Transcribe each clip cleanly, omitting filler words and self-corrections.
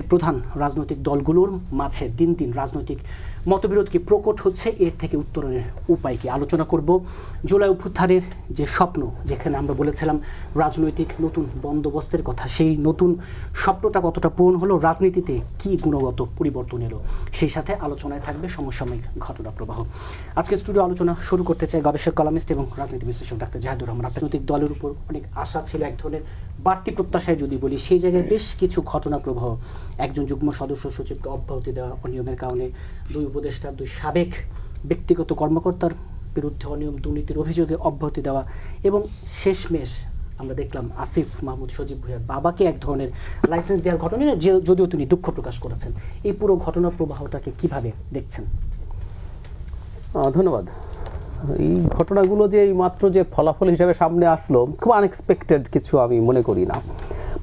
প্রধান রাজনৈতিক দলগুলোর মাঝে দিন দিন রাজনৈতিক মতবিরোধ কি প্রকট হচ্ছে, এর থেকে উত্তরণের উপায় কি আলোচনা করব। জুলাই অভ্যুত্থানের যে স্বপ্ন, যেখানে আমরা বলেছিলাম রাজনৈতিক নতুন বন্দোবস্তের কথা, সেই নতুন স্বপ্নটা কতটা পূরণ হলো, রাজনীতিতে কি গুণগত পরিবর্তন এলো, সেই সাথে আলোচনায় থাকবে সমসাময়িক ঘটনা প্রবাহ। আজকে স্টুডিও আলোচনা শুরু করতে চাই গবেষক, কলামিস্ট এবং রাজনীতি বিশ্লেষক ডাক্তার জাহিদুর রহমান। রাজনৈতিক দলের উপর অনেক আশা ছিল, এক ধরনের বাড়তি প্রত্যাশায় যদি বলি, সেই জায়গায় বেশ কিছু ঘটনা প্রবাহ, একজন যুগ্ম সদস্য সচিবকে অব্যাহতি দেওয়া অনিয়মের কারণে, দুই উপদেষ্টার দুই সাবেক ব্যক্তিগত কর্মকর্তার বিরুদ্ধে অনিয়ম দুর্নীতির অভিযোগে অব্যাহতি দেওয়া, এবং শেষমেশ আমরা দেখলাম আসিফ মাহমুদ সজীব ভুঁইয়ার বাবাকে এক ধরনের লাইসেন্স দেওয়ার ঘটনা, যদিও তিনি দুঃখ প্রকাশ করেছেন। এই পুরো ঘটনা প্রবাহটাকে কিভাবে দেখছেন? ধন্যবাদ। এই ঘটনাগুলো যে এই মাত্র যে ফলাফল হিসেবে সামনে আসলো, খুব আনএক্সপেক্টেড কিছু আমি মনে করি না।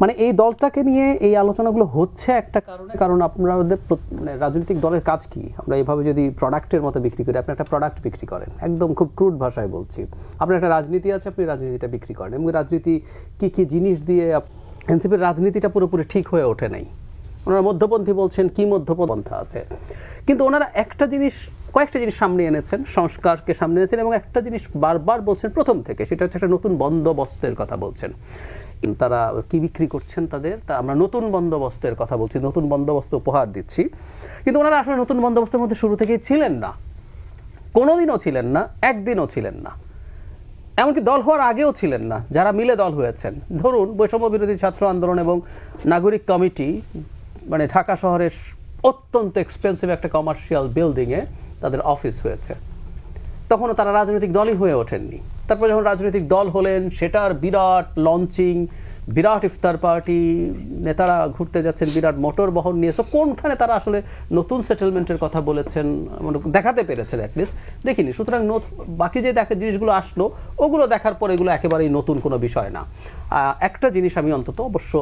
মানে এই দলটাকে নিয়ে এই আলোচনাগুলো হচ্ছে একটা কারণে, কারণ আপনাদের মানে রাজনৈতিক দলের কাজ কি, আমরা এইভাবে যদি প্রোডাক্টের মতো বিক্রি করি, আপনি একটা প্রোডাক্ট বিক্রি করেন, একদম খুব ক্রুড ভাষায় বলছি, আপনার একটা রাজনীতি আছে, আপনি রাজনীতিটা বিক্রি করেন, এবং রাজনীতি কি কি জিনিস দিয়ে, এনসিপির রাজনীতিটা পুরোপুরি ঠিক হয়ে ওঠে নাই। ওনারা মধ্যপন্থী বলছেন, কি মধ্যপন্থা আছে, কিন্তু ওনারা কয়েকটা জিনিস সামনে এনেছেন, সংস্কারকে সামনে এনেছেন, এবং একটা জিনিস বারবার বলছেন প্রথম থেকে, সেটা হচ্ছে একটা নতুন বন্দোবস্তের কথা বলছেন। তারা কি বিক্রি করছেন তা আমরা নতুন বন্দোবস্তের কথা বলছি, নতুন বন্দোবস্ত উপহার দিচ্ছি, কিন্তু ওনারা আসলে নতুন বন্দোবস্তের মধ্যে শুরু থেকেই ছিলেন না, কোনোদিনও ছিলেন না, একদিনও ছিলেন না, এমনকি দল হওয়ার আগেও ছিলেন না। যারা মিলে দল হয়েছেন, ধরুন বৈষম্য বিরোধী ছাত্র আন্দোলন এবং নাগরিক কমিটি, মানে ঢাকা শহরের অত্যন্ত এক্সপেন্সিভ একটা কমার্শিয়াল বিল্ডিংয়ে তাদের অফিস হয়েছে, তখনও তারা রাজনৈতিক দলই হয়ে ওঠেননি। তারপর যখন রাজনৈতিক দল হলেন, সেটার বিরাট লঞ্চিং, বিরাট ইফতার পার্টি, নেতারা ঘুরতে যাচ্ছেন বিরাট মোটর বহন নিয়ে, সো কোনখানে তারা আসলে নতুন সেটেলমেন্টের কথা বলেছেন দেখাতে পেরেছেন, অ্যাটলিস্ট দেখিনি। সুতরাং বাকি যে জিনিসগুলো আসলো, ওগুলো দেখার পর এগুলো একেবারেই নতুন কোনো বিষয় না। একটা জিনিস আমি অন্তত অবশ্য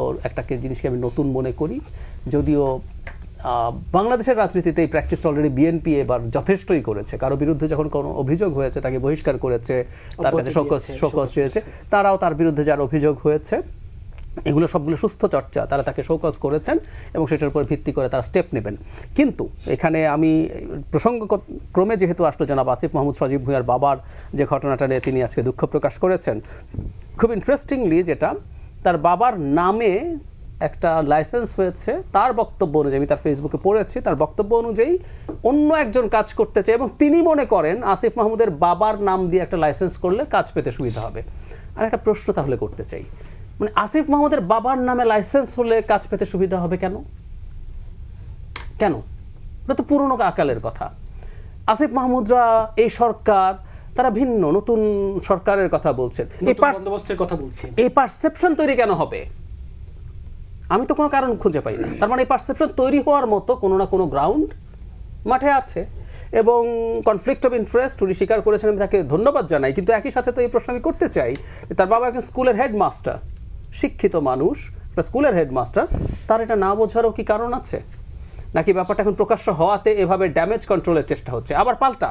জিনিসকে আমি নতুন মনে করি, যদিও বাংলাদেশের রাজনীতিতে এই প্র্যাকটিসটা অলরেডি বিএনপি এবার যথেষ্টই করেছে। কারো বিরুদ্ধে যখন কোনো অভিযোগ হয়েছে, তাকে বহিষ্কার করেছে, তার কাছে শোকজ হয়েছে, তারাও তার বিরুদ্ধে যার অভিযোগ হয়েছে, এগুলো সবগুলো সুস্থ চর্চা, তারা তাকে শোকজ করেছেন এবং সেটার উপর ভিত্তি করে তারা স্টেপ নেবেন। কিন্তু এখানে আমি প্রসঙ্গক্রমে যেহেতু আসলো জনাব আসিফ মাহমুদ সজীব ভুঁইয়ার বাবার যে ঘটনাটা নিয়ে তিনি আজকে দুঃখ প্রকাশ করেছেন, খুব ইন্টারেস্টিংলি যেটা তার বাবার নামে একটা লাইসেন্স হয়েছে, তার বক্তব্য অনুযায়ী, আমি তার ফেসবুকে পড়েছি, তার বক্তব্য অনুযায়ী অন্য একজন কাজ করতে চায় এবং তিনি মনে করেন আসিফ মাহমুদের বাবার নাম দিয়ে একটা লাইসেন্স করলে কাজ পেতে সুবিধা হবে। আমি একটা প্রশ্ন তাহলে করতে চাই, মানে আসিফ মাহমুদের বাবার নামে লাইসেন্স হলে কাজ পেতে সুবিধা হবে কেন? এটা তো পুরনো আকালের কথা। আসিফ মাহমুদরা, এই সরকার, তারা ভিন্ন, নতুন সরকারের কথা বলছেন, এই পারসেপশন তৈরি কেন হবে? আমি তো কোনো কারণ খুঁজে পাই না। তার মানে এই পারসেপশন তৈরি হওয়ার মতো কোনো না কোনো গ্রাউন্ড মাঠে আছে, এবং কনফ্লিক্ট অফ ইন্টারেস্ট উনি স্বীকার করেছেন, আমি তাকে ধন্যবাদ জানাই। কিন্তু একই সাথে তো এই প্রশ্ন আমি করতে চাই, তার বাবা একজন স্কুলের হেডমাস্টার, শিক্ষিত মানুষ, একটা স্কুলের হেডমাস্টার, তার এটা না বোঝারও কি কারণ আছে? নাকি ব্যাপারটা এখন প্রকাশ্য হওয়াতে এভাবে ড্যামেজ কন্ট্রোলের চেষ্টা হচ্ছে? আবার পাল্টা,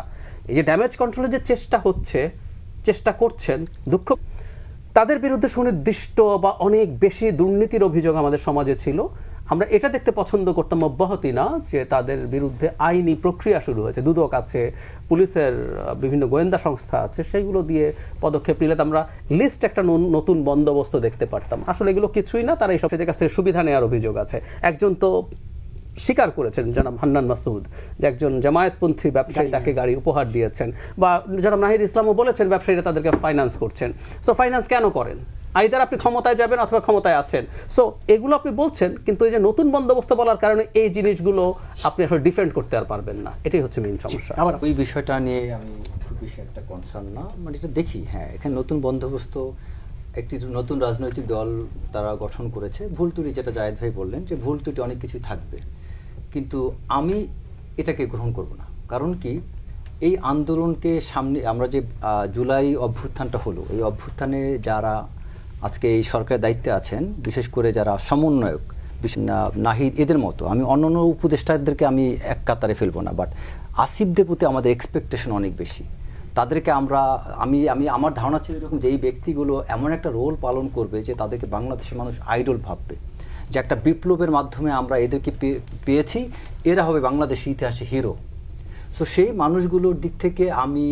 এই যে ড্যামেজ কন্ট্রোলের যে চেষ্টা করছেন, দুঃখ, তাদের বিরুদ্ধে সুনির্দিষ্ট বা অনেক বেশি দুর্নীতির অভিযোগ আমাদের সমাজে ছিল, আমরা এটা দেখতে পছন্দ করতাম অব্যাহতি না যে তাদের বিরুদ্ধে আইনি প্রক্রিয়া শুরু হয়েছে, দুদক আছে, পুলিশের বিভিন্ন গোয়েন্দা সংস্থা আছে, সেগুলো দিয়ে পদক্ষেপ নিলে আমরা লিস্ট একটা নতুন বন্দোবস্ত দেখতে পারতাম। আসলে এগুলো কিছুই না, তারা এই সব কাছ থেকে সুবিধা নেওয়ার অভিযোগ আছে। একজন তো স্বীকার করেছেন, জনাব হান্নান মাসুদ, যে একজন জামায়াতপন্থী ব্যবসায়ী তাকে গাড়ি উপহার দিয়েছেন, বা জনাব নাহিদ ইসলামও বলেছেন ব্যবসায়ীরা তাদেরকে ফাইন্যান্স করছেন। সো ফাইন্যান্স কেন করেন? আইদার আপনি ক্ষমতায় যাবেন অথবা ক্ষমতায় আছেন। সো এগুলো আপনি বলছেন, কিন্তু এই যে নতুন বন্দোবস্ত বলার কারণে এই জিনিসগুলো আপনি আসলে ডিফেন্ড করতে আর পারবেন না, এটাই হচ্ছে মেইন সমস্যা। আবার ওই বিষয়টা নিয়ে আমি খুব বেশি একটা কনসার্ন না, মানে এটা দেখি, হ্যাঁ, এখানে নতুন বন্দোবস্ত, একটি নতুন রাজনৈতিক দল তারা গঠন করেছে। ভুল ত্রুটি, যেটা জায়েদ ভাই বললেন, যে ভুল ত্রুটি অনেক কিছুই থাকবে, কিন্তু আমি এটাকে গ্রহণ করব না। কারণ কি, এই আন্দোলনকে সামনে, আমরা যে জুলাই অভ্যুত্থানটা হলো, এই অভ্যুত্থানে যারা আজকে এই সরকারের দায়িত্বে আছেন, বিশেষ করে যারা সমন্বয়ক, নাহিদ, এদের মতো, আমি অন্যান্য উপদেষ্টাদেরকে আমি এক কাতারে ফেলবো না, বাট আসিফদের প্রতি আমাদের এক্সপেকটেশন অনেক বেশি। তাদেরকে আমি আমার ধারণা ছিল এরকম, যে এই ব্যক্তিগুলো এমন একটা রোল পালন করবে যে তাদেরকে বাংলাদেশের মানুষ আইডল ভাববে, যে একটা বিপ্লবের মাধ্যমে আমরা এদেরকে পেয়েছি, এরা হবে বাংলাদেশের ইতিহাসে হিরো। সো সেই মানুষগুলোর দিক থেকে আমি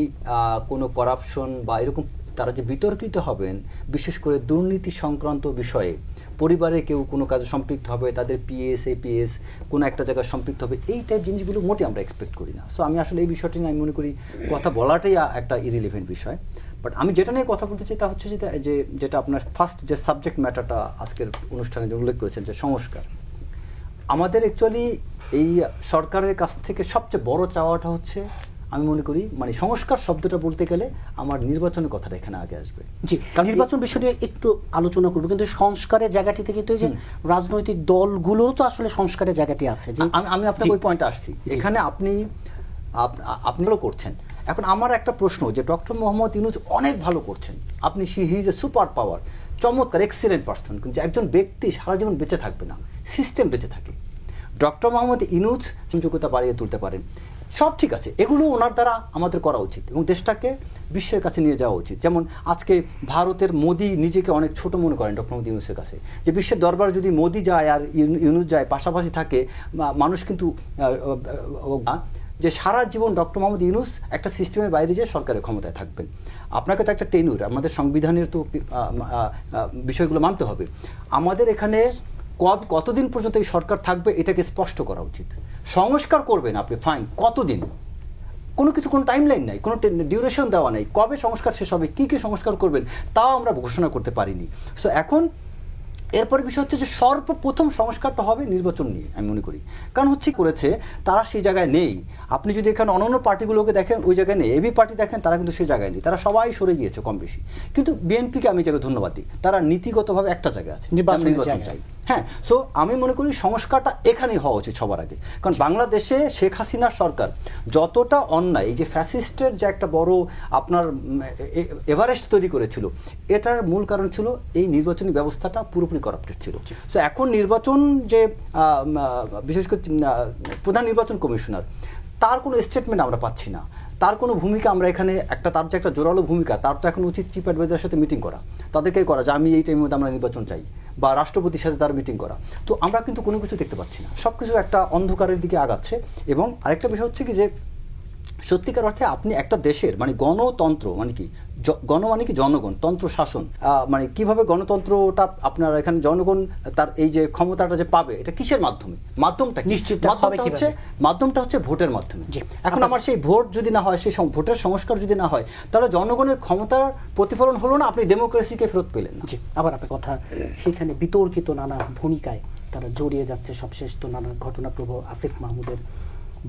কোনো করাপশন বা এরকম তারা যে বিতর্কিত হবেন, বিশেষ করে দুর্নীতি সংক্রান্ত বিষয়ে, পরিবারে কেউ কোনো কাজে সম্পৃক্ত হবে, তাদের পিএস এপিএস কোনো একটা জায়গায় সম্পৃক্ত হবে, এই টাইপ জিনিসগুলো মোটেই আমরা এক্সপেক্ট করি না। সো আমি আসলে এই বিষয়টি নিয়ে আমি মনে করি কথা বলাটাই একটা ইরিলিভেন্ট বিষয়। বাট আমি যেটা নিয়ে কথা বলতে চাই তা হচ্ছে যেটা আপনার ফার্স্ট যে সাবজেক্ট ম্যাটারটা আজকের অনুষ্ঠানে যে উল্লেখ করেছেন, যে সংস্কার। আমাদের অ্যাকচুয়ালি এই সরকারের কাছ থেকে সবচেয়ে বড় চাওয়াটা হচ্ছে, আমি মনে করি মানে সংস্কার শব্দটা বলতে গেলে আমার নির্বাচনের কথাটা এখানে আগে আসবে। জি, নির্বাচন বিষয়টি একটু আলোচনা করবো, কিন্তু সংস্কারের জায়গাটি থেকে তো এই যে রাজনৈতিক দলগুলো তো আসলে সংস্কারের জায়গাটি আছে। আমি আপনার ওই পয়েন্টে আসছি। এখানে আপনিও করছেন। এখন আমার একটা প্রশ্ন, যে ডক্টর মোহাম্মদ ইউনূস অনেক ভালো করছেন, আপনি he is a super power, চমৎকার এক্সিলেন্ট পারসন, কিন্তু একজন ব্যক্তি সারা জীবন বেঁচে থাকবে না, সিস্টেম বেঁচে থাকে। ডক্টর মোহাম্মদ ইউনূস যোগ্যতা বাড়িয়ে তুলতে পারেন, সব ঠিক আছে, এগুলো ওনার দ্বারা আমাদের করা উচিত এবং দেশটাকে বিশ্বের কাছে নিয়ে যাওয়া উচিত। যেমন আজকে ভারতের মোদি নিজেকে অনেক ছোট মনে করেন ডক্টর মোহাম্মদ ইউনূসের কাছে, যে বিশ্বের দরবারে যদি মোদি যায় আর ইউনূস যায় পাশাপাশি থাকে, মানুষ কিন্তু যে সারা জীবন ডক্টর মোহাম্মদ ইউনূস একটা সিস্টেমের বাইরে যেয়ে সরকারের ক্ষমতায় থাকবেন। আপনাকে তো একটা টেনুর, আমাদের সংবিধানের তো বিষয়গুলো মানতে হবে। আমাদের এখানে কতদিন পর্যন্ত এই সরকার থাকবে এটাকে স্পষ্ট করা উচিত। সংস্কার করবেন আপনি, ফাইন, কতদিন, কোনো কিছু কোনো টাইমলাইন নাই, কোনো ডিউরেশন দেওয়া নেই, কবে সংস্কার শেষ হবে, কী কী সংস্কার করবেন তাও আমরা ঘোষণা করতে পারিনি। সো এখন এরপরে বিষয় হচ্ছে যে সর্বপ্রথম সংস্কারটা হবে নির্বাচন নিয়ে, আমি মনে করি। কারণ হচ্ছে করেছে তারা সেই জায়গায় নেই। আপনি যদি এখানে অন্যান্য পার্টিগুলোকে দেখেন ওই জায়গায় নেই, এবি পার্টি দেখেন তারা কিন্তু সেই জায়গায় নেই, তারা সবাই সরে গিয়েছে কম বেশি। কিন্তু বিএনপিকে আমি জায়গায় ধন্যবাদ দিই, তারা নীতিগতভাবে একটা জায়গায় আছে, নির্বাচন চাই। হ্যাঁ, সো আমি মনে করি সংস্কারটা এখানেই হওয়া উচিত সবার আগে। কারণ বাংলাদেশে শেখ হাসিনার সরকার যতটা অন্যায়, এই যে ফ্যাসিস্টের যে একটা বড় আপনার এভারেস্ট তৈরি করেছিল, এটার মূল কারণ ছিল এই নির্বাচনী ব্যবস্থাটা পুরোপুরি করাপ্টেড ছিল। সো এখন নির্বাচন যে বিশেষ করে প্রধান নির্বাচন কমিশনার, তার কোনো স্টেটমেন্ট আমরা পাচ্ছি না, তার কোনো ভূমিকা আমরা এখানে তার যে একটা জোরালো ভূমিকা, তার তো এখন উচিত চিফ অ্যাডভাইজারের সাথে মিটিং করা, তাদেরকেই করা যে আমি এই টাইমের মধ্যে আমরা নির্বাচন চাই, বা রাষ্ট্রপতির সাথে তার মিটিং করা। তো আমরা কিন্তু কোনো কিছু দেখতে পাচ্ছি না, সব কিছু একটা অন্ধকারের দিকে আগাচ্ছে। এবং আরেকটা বিষয় হচ্ছে কি, যে সত্যিকার অর্থে আপনি একটা দেশের মানে গণতন্ত্র মানে কি, গণ মানে কি জনগণ, তন্ত্র শাসন, মানে কিভাবে গণতন্ত্রটা আপনার এখানে জনগণ তার এই যে ক্ষমতাটা যে পাবে, এটা কিসের মাধ্যমে, মাধ্যমটা হচ্ছে ভোটের মাধ্যমে। এখন আমার সেই ভোট যদি না হয়, সেই ভোটের সংস্কার যদি না হয়, তাহলে জনগণের ক্ষমতার প্রতিফলন হলো না, আপনি ডেমোক্রেসিকে ফেরত পেলেন না। আবার আপনার কথা, সেখানে বিতর্কিত নানা ভূমিকায় তারা জড়িয়ে যাচ্ছে। সবশেষ তো নানা ঘটনাপ্রবাহ, আসিফ মাহমুদের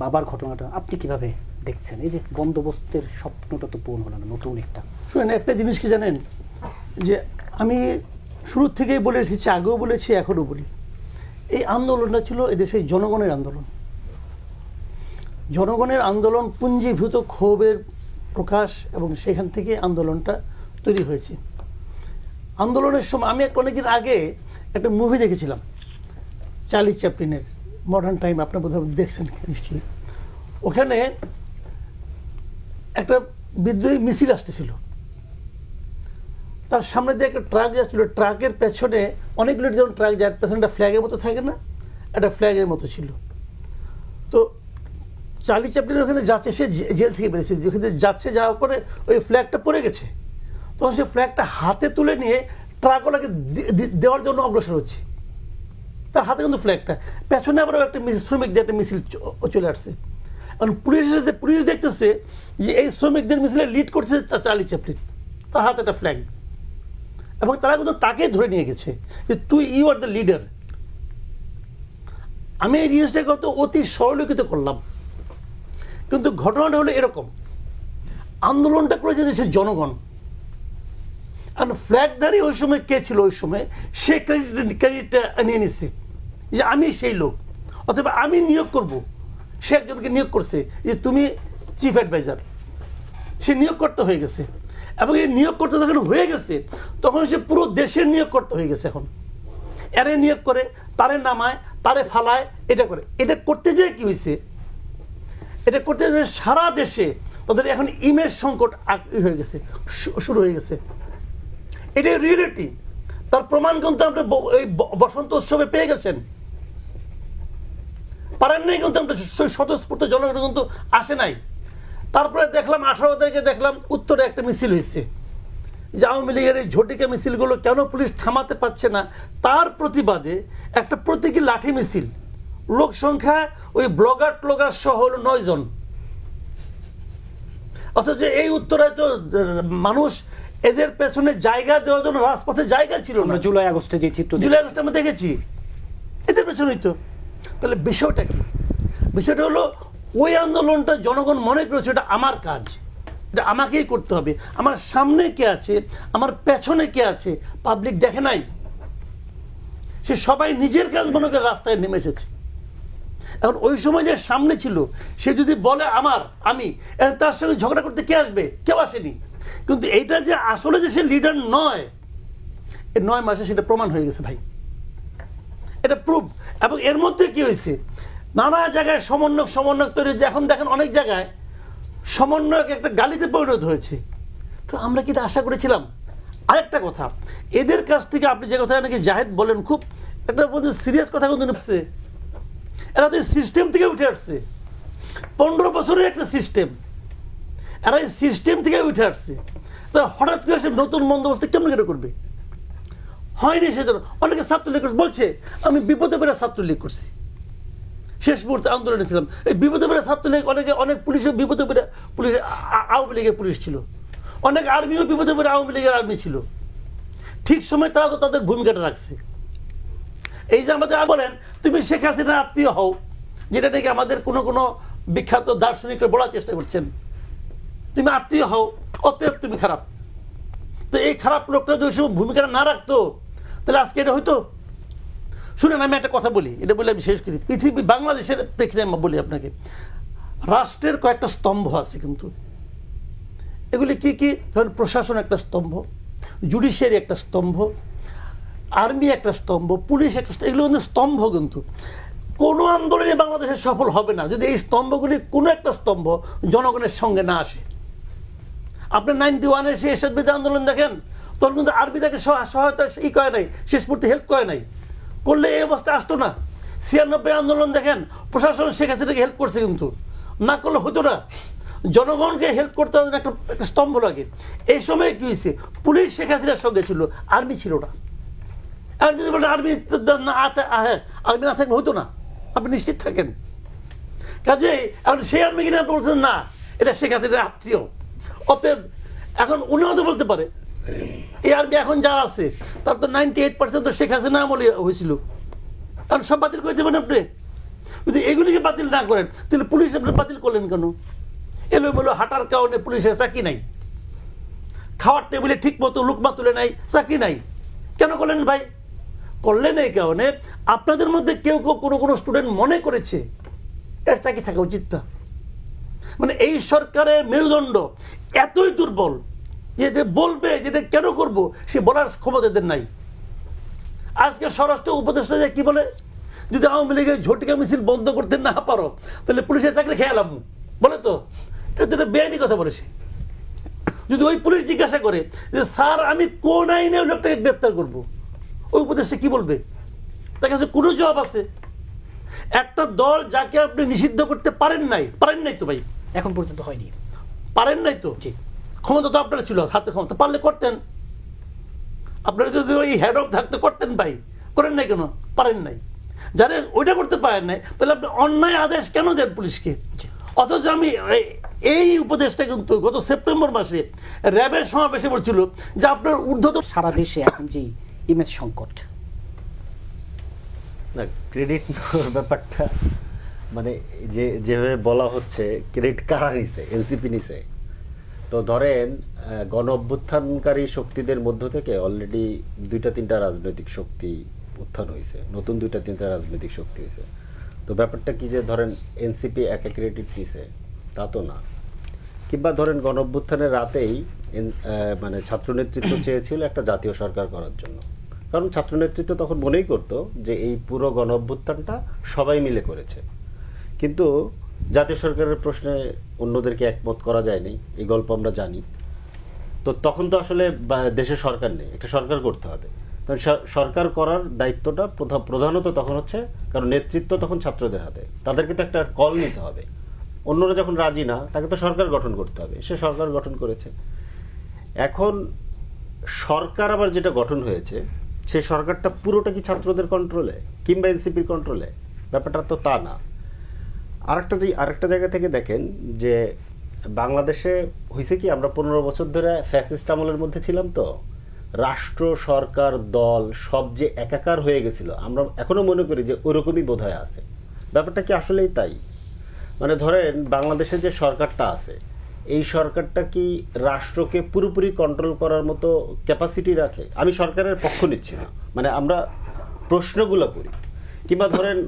বাবার ঘটনাটা আপনি কিভাবে দেখছেন? এই যে বন্দোবস্তের স্বপ্নটা তো পূর্ণ হলো না, নতুন একটা। শুনেন, একটা জিনিস কি জানেন, যে আমি শুরু থেকেই বলে এসেছি, আগেও বলেছি, এখনও বলি, এই আন্দোলনটা ছিল এদেশের জনগণের আন্দোলন। জনগণের আন্দোলন, পুঞ্জীভূত ক্ষোভের প্রকাশ, এবং সেখান থেকে আন্দোলনটা তৈরি হয়েছে। আন্দোলনের সময় আমি অনেকদিন আগে একটা মুভি দেখেছিলাম, চার্লি চ্যাপলিনের মডার্ন টাইম, আপনার বোধহয় দেখছেন নিশ্চয়ই। ওখানে একটা বিদ্রোহী মিছিল আসতেছিল, তার সামনে দিয়ে একটা ট্রাক যাচ্ছিল, ট্রাকের পেছনে অনেকগুলো যেমন ট্রাক যার পেছনে একটা ফ্ল্যাগের মতো থাকে না, একটা ফ্ল্যাগের মতো ছিল। তো চার্লি চ্যাপলিন ওখানে যাচ্ছে, সে জেল থেকে বেরিয়েছে, যেখানে যাচ্ছে, যাওয়ার পরে ওই ফ্ল্যাগটা পড়ে গেছে, তখন সে ফ্ল্যাগটা হাতে তুলে নিয়ে ট্রাকওয়ালাকে দেওয়ার জন্য অগ্রসর হচ্ছে। তার হাতে কিন্তু ফ্ল্যাগটা, পেছনে আবার একটা শ্রমিকদের একটা মিছিল চলে আসছে। কারণ পুলিশ দেখতেছে যে এই শ্রমিকদের মিছিলে লিড করছে চার্লি চ্যাপলিন, তার হাতে একটা ফ্ল্যাগ, এবং তারা কিন্তু তাকেই ধরে নিয়ে গেছে যে ইউ আর দ্য লিডার। আমি এই জিনিসটাকে হয়তো অতি সরলীকৃত করলাম, কিন্তু ঘটনাটা হলো এরকম, আন্দোলনটা করেছে দেশের জনগণ। আর ফ্ল্যাগধারী ওই সময় কে ছিল, ওই সময় সে ক্রেডিটটা নিয়ে নিচ্ছে যে আমি সেই লোক, অথবা আমি নিয়োগ করব। সে একজনকে নিয়োগ করছে যে তুমি চিফ অ্যাডভাইজার, সে নিয়োগকর্তা হয়ে গেছে। এবং এই নিয়োগকর্তা যখন হয়ে গেছে, তখন সে পুরো দেশের নিয়োগকর্তা হয়ে গেছে। এখন এরে নিয়োগ করে, তারে নামায়, তারে ফালায়, এটা করে। এটা করতে যেয়ে কি হয়েছে, এটা করতে যেয়ে সারা দেশে তাদের এখন ইমেজ সংকট হয়ে গেছে, শুরু হয়ে গেছে। এটাই রিয়েলিটি। তার প্রমাণ কিন্তু আপনি এই বসন্ত উৎসবে পেয়ে গেছেন। পারেন নাই কিন্তু আমরা স্বতঃস্ফূর্ত জনগণ কিন্তু আসে নাই। তারপরে দেখলাম 18 তারিখে দেখলাম উত্তরে একটা মিছিল হয়েছে, যে আওয়ামী লীগের এই ঝটিকা মিছিলগুলো কেন পুলিশ থামাতে পারছে না, তার প্রতিবাদে একটা প্রতীকী লাঠি মিছিল, লোক সংখ্যা ওই ব্লগার সহ হলো 9 জন। অথচ এই উত্তরায় তো মানুষ এদের পেছনে জায়গা দেওয়ার জন্য রাজপথে জায়গা ছিল না। জুলাই আগস্টে যে চিত্র জুলাই আগস্টে আমরা দেখেছি, এদের পেছনেই তো। তাহলে বিষয়টা কি? বিষয়টা হলো ওই আন্দোলনটা জনগণ মনে করেছে এটা আমার কাজ, এটা আমাকেই করতে হবে। আমার সামনে কে আছে, আমার পেছনে কে আছে, পাবলিক দেখে নাই। সে সবাই নিজের কাজ মনে করে রাস্তায় নেমে এসেছে। এখন ওই সময় যে সামনে ছিল সে যদি বলে আমি, তার সঙ্গে ঝগড়া করতে কে আসবে? কেউ আসেনি। কিন্তু এইটা যে আসলে যে সে লিডার নয়, এই 9 মাসে সেটা প্রমাণ হয়ে গেছে ভাই, এটা প্রুফ। এবং এর মধ্যে কি হয়েছে, নানা জায়গায় সমন্বয়ক তৈরি, এখন দেখেন অনেক জায়গায় সমন্বয়ক একটা গালিতে পরিণত হয়েছে। তো আমরা কি এটা আশা করেছিলাম? আরেকটা কথা, এদের কাছ থেকে আপনি যে কথা নাকি জাহেদ বলেন, খুব একটা সিরিয়াস কথা কিন্তু নেপছে। এরা তো সিস্টেম থেকে উঠে আসছে, 15 বছরের একটা সিস্টেম, এরা এই সিস্টেম থেকে উঠে আসছে। তারা হঠাৎ করে এসে নতুন বন্দোবস্ত কেমন করে করবে? হয়নি সেজন্য অনেকে ছাত্রলীগ বলছে আমি বিপদে পেরে ছাত্রলীগ করছি, শেষ মুহূর্তে আন্দোলনে ছিলাম। এই বিপদে পেরে ছাত্রলীগ, অনেক পুলিশের বিপদে পেরে পুলিশ, আওয়ামী লীগের পুলিশ ছিল, অনেক আর্মিও বিপদে পেরে আওয়ামী লীগের আর্মি ছিল। ঠিক সময় তারা তো তাদের ভূমিকাটা রাখছে। এই যে আমাদের বলেন তুমি শেখ হাসিনার আত্মীয় হও, যেটা নাকি আমাদের কোনো বিখ্যাত দার্শনিকরা বলার চেষ্টা করছেন, তুমি আত্মীয় হও অতএব তুমি খারাপ। তো এই খারাপ লোকটা যদি ভূমিকাটা না রাখতো তাহলে আজকে এটা হইতো? শুনেন, আমি একটা কথা বলি, এটা বলে আমি শেষ করি। পৃথিবী বাংলাদেশের প্রেক্ষিতে আমি বলি আপনাকে, রাষ্ট্রের কয়েকটা স্তম্ভ আছে, কিন্তু এগুলি কি কি? ধরেন প্রশাসন একটা স্তম্ভ, জুডিশিয়ারি একটা স্তম্ভ, আর্মি একটা স্তম্ভ, পুলিশ একটা স্তম্ভ। এগুলো কিন্তু স্তম্ভ, কিন্তু কোনো আন্দোলনে বাংলাদেশে সফল হবে না যদি এই স্তম্ভগুলি কোনো একটা স্তম্ভ জনগণের সঙ্গে না আসে। আপনি 91-এ এসে এরশাদ বিরোধী আন্দোলন দেখেন, তখন কিন্তু আরবি তাকে সহায়তা করে নাই, শেষ মুহূর্তে হেল্প করে নাই, করলে এই অবস্থা আসতো না। 96 আন্দোলন দেখেন, প্রশাসন শেখ হাসিনাকে হেল্প করছে, কিন্তু না করলে হতো না। জনগণকে হেল্প করতে হবে, একটা স্তম্ভ লাগে। এই সময় কি হয়েছে, পুলিশ শেখ হাসিনার সঙ্গে ছিল, আর্মি ছিল না। আর যদি বলেন আর্মি না থাকলে হতো না, আপনি নিশ্চিত থাকেন। কাজে এখন সেই আর্মি কিনে আপনি বলছেন না এটা শেখ হাসিনার আত্মীয়, অতএব এখন উনিও তো বলতে পারে এই আর্মি এখন যা আছে তার তো 98% তো শেখ হাসিনা আমলে হয়েছিল, কারণ সব বাতিল করে দেবেন আপনি। যদি এগুলিকে বাতিল না করেন তাহলে পুলিশ আপনি বাতিল করলেন কেন? এলোমেলো হাঁটার কারণে পুলিশের চাকরি নাই, খাওয়ার টেবিলে ঠিক মতো লুকমা তুলে নাই, চাকরি নাই, কেন করলেন ভাই? করলেন এই কারণে আপনাদের মধ্যে কেউ কোনো স্টুডেন্ট মনে করেছে এর চাকরি থাকা উচিত না। মানে এই সরকারের মেরুদণ্ড এতই দুর্বল যে বলবে যেটা কেন করব সে বলার ক্ষমতা এদের নাই। আজকে স্বরাষ্ট্র উপদেষ্টা যে কি বলে, যদি আওয়ামী লীগের ঝটিকা মিছিল বন্ধ করতে না পারো তাহলে পুলিশের চাকরি খেয়ালাম বলে, তো এটা বেআইনি কথা বলেছে। যদি ওই পুলিশ জিজ্ঞাসা করে যে স্যার আমি কোন আইনে ওই লোকটাকে গ্রেপ্তার করবো, ওই উপদেষ্টা কি বলবে? তার কাছে কোনো জবাব আছে? একটা দল যাকে আপনি নিষিদ্ধ করতে পারেন নাই তো ভাই, এখন পর্যন্ত হয়নি, পারেন নাই তো, ক্ষমতা তো আপনার ছিল, হাতে ক্ষমতা, পারলে করতেন। আপনারা যদি ওই হেড অফ থাকতে করতেন ভাই, করেন নাই কেন? পারেন নাই। যারা ওইটা করতে পারেন নাই তাহলে আপনি অন্যায় আদেশ কেন দেন পুলিশকে? অথচ আমি এই উপদেশটা কিন্তু গত সেপ্টেম্বর মাসে র্যাবের সমাবেশে বলছিল যে আপনার ঊর্ধ্বত সারা দেশে এখন যে ইমেজ সংকট, না ক্রেডিট ব্যাপারটা মানে যেভাবে বলা হচ্ছে ক্রেডিট কারা নিছে, এনসিপি নিছে। তো ধরেন গণ অভ্যুত্থানকারী শক্তিদের মধ্য থেকে অলরেডি 2-3টা রাজনৈতিক শক্তি উত্থান হয়েছে, নতুন 2-3টা রাজনৈতিক শক্তি হয়েছে। তো ব্যাপারটা কি যে ধরেন এনসিপি একা ক্রেডিট নিছে তা তো না। কিংবা ধরেন গণ অভ্যুত্থানের রাতেই মানে ছাত্র নেতৃত্ব চেয়েছিল একটা জাতীয় সরকার করার জন্য, কারণ ছাত্র নেতৃত্ব তখন মনেই করতো যে এই পুরো গণ অভ্যুত্থানটা সবাই মিলে করেছে। কিন্তু জাতীয় সরকারের প্রশ্নে অন্যদেরকে একমত করা যায়নি, এই গল্প আমরা জানি। তো তখন তো আসলে দেশে সরকার নেই, একটা সরকার করতে হবে। তখন সরকার করার দায়িত্বটা প্রধানত তখন হচ্ছে, কারণ নেতৃত্ব তখন ছাত্রদের হাতে, তাদেরকে তো একটা কল নিতে হবে। অন্যরা যখন রাজি না, তাকে তো সরকার গঠন করতে হবে, সে সরকার গঠন করেছে। এখন সরকার আবার যেটা গঠন হয়েছে, সেই সরকারটা পুরোটা কি ছাত্রদের কন্ট্রোলে কিংবা এনসিপির কন্ট্রোলে? ব্যাপারটা তো তা না। আরেকটা জায়গা থেকে দেখেন যে বাংলাদেশে হয়েছে কি, আমরা 15 বছর ধরে ফ্যাসিস্ট আমলের মধ্যে ছিলাম, তো রাষ্ট্র, সরকার, দল সব যে একাকার হয়ে গেছিল, আমরা এখনো মনে করি যে ওরকমই বোধহয় আছে। ব্যাপারটা কি আসলেই তাই? মানে ধরেন বাংলাদেশে যে সরকারটা আছে, এই সরকারটা কি রাষ্ট্রকে পুরোপুরি কন্ট্রোল করার মতো ক্যাপাসিটি রাখে? আমি সরকারের পক্ষ নিচ্ছি না, মানে আমরা প্রশ্নগুলো করি। কিংবা ধরেন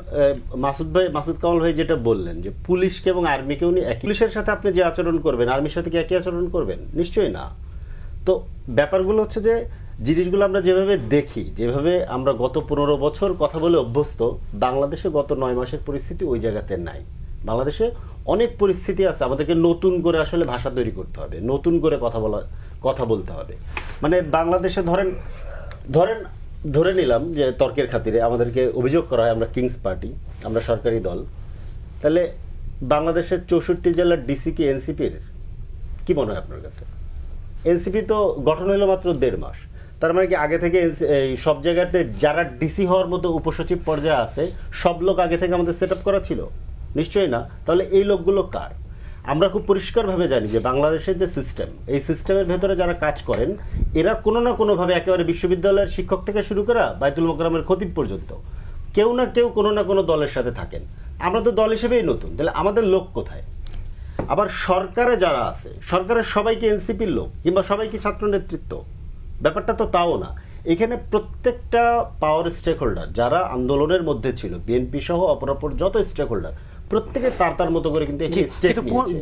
মাসুদ কামাল ভাই যেটা বললেন যে পুলিশকে এবং আর্মিকে উনি পুলিশের সাথে আপনি যে আচরণ করবেন, আর্মির সাথে কি একই আচরণ করবেন? নিশ্চয়ই না। তো ব্যাপারগুলো হচ্ছে যে জিনিসগুলো আমরা যেভাবে দেখি, যেভাবে আমরা গত 15 বছর কথা বলে অভ্যস্ত, বাংলাদেশে গত 9 মাসের পরিস্থিতি ওই জায়গাতে নাই। বাংলাদেশে অনেক পরিস্থিতি আছে, আমাদেরকে নতুন করে আসলে ভাষা তৈরি করতে হবে, নতুন করে কথা বলতে হবে। মানে বাংলাদেশে ধরে নিলাম যে তর্কের খাতিরে আমাদেরকে অভিযোগ করা হয় আমরা কিংস পার্টি, আমরা সরকারি দল। তাহলে বাংলাদেশের 64 জেলার ডিসি কি এনসিপির? কি মনে হয় আপনার কাছে? এনসিপি তো গঠন হলো মাত্র 1.5 মাস। তার মানে কি আগে থেকে সব জায়গাতে যারা ডিসি হওয়ার মতো উপসচিব পর্যায়ে আছে, সব লোক আগে থেকে আমাদের সেট আপ করা ছিল? নিশ্চয়ই না। তাহলে এই লোকগুলো কার? আমরা খুব পরিষ্কারভাবে জানি যে বাংলাদেশের যে সিস্টেম, এই সিস্টেমের ভেতরে যারা কাজ করেন, এরা কোনো না কোনোভাবে একেবারে বিশ্ববিদ্যালয়ের শিক্ষক থেকে শুরু করা বাইতুল মোকাররমের খতিব পর্যন্ত কেউ না কেউ কোনো না কোনো দলের সাথে থাকেন। আমরা তো দল হিসেবেই নতুন, তাহলে আমাদের লোক কোথায়? আবার সরকারে যারা আছে, সরকারের সবাইকে এনসিপির লোক কিংবা সবাইকে ছাত্র নেতৃত্ব? ব্যাপারটা তো তাও না। এখানে প্রত্যেকটা পাওয়ার স্টেক হোল্ডার যারা আন্দোলনের মধ্যে ছিল, বিএনপি সহ অপরাপর যত স্টেক হোল্ডার, প্রত্যেকে তার মতো করে কিন্তু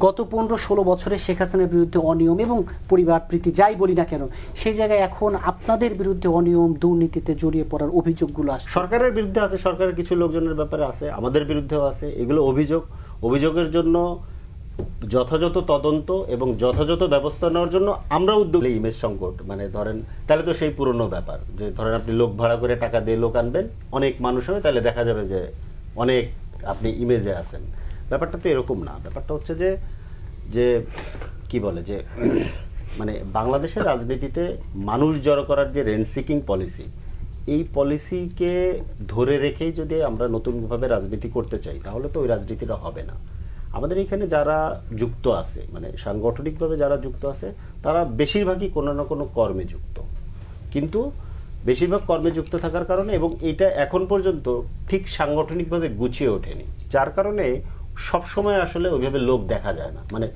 গত 15-16 বছরে শেখ হাসিনার বিরুদ্ধে অনিয়ম এবং পরিবার প্রীতি যাই বলি না কেন, সেই জায়গায় এখন আপনাদের বিরুদ্ধে অনিয়ম, দুর্নীতিতে জড়িয়ে পড়ার অভিযোগগুলো আসছে। সরকারের বিরুদ্ধে আছে, সরকারের কিছু লোকজনের ব্যাপারে আছে, আমাদের বিরুদ্ধেও আছে। এগুলো অভিযোগের জন্য যথাযথ তদন্ত এবং যথাযথ ব্যবস্থা নেওয়ার জন্য আমরা উদ্যোগ। ইমেজ সংকট, মানে ধরেন তাহলে তো সেই পুরনো ব্যাপার যে ধরেন আপনি লোক ভাড়া করে টাকা দিয়ে লোক আনবেন, অনেক মানুষ হবে, তাহলে দেখা যাবে যে অনেক আপনি ইমেজে আছেন। ব্যাপারটা তো এরকম না। ব্যাপারটা হচ্ছে যে কি বলে যে মানে বাংলাদেশের রাজনীতিতে মানুষ জড়ো করার যে রেন্ট সিকিং পলিসি, এই পলিসিকে ধরে রেখেই যদি আমরা নতুনভাবে রাজনীতি করতে চাই, তাহলে তো ওই রাজনীতিটা হবে না। আমাদের এখানে যারা যুক্ত আছে, মানে সাংগঠনিকভাবে যারা যুক্ত আছে, তারা বেশিরভাগই কোনো না কোনো কর্মে যুক্ত। কিন্তু বেশিরভাগ কর্মে যুক্ত থাকার কারণে, এবং এটা এখন পর্যন্ত ঠিক সাংগঠনিকভাবে গুছিয়ে ওঠেনি, যার কারণে সবসময় আসলে ওইভাবে লোক দেখা যায় না। মানে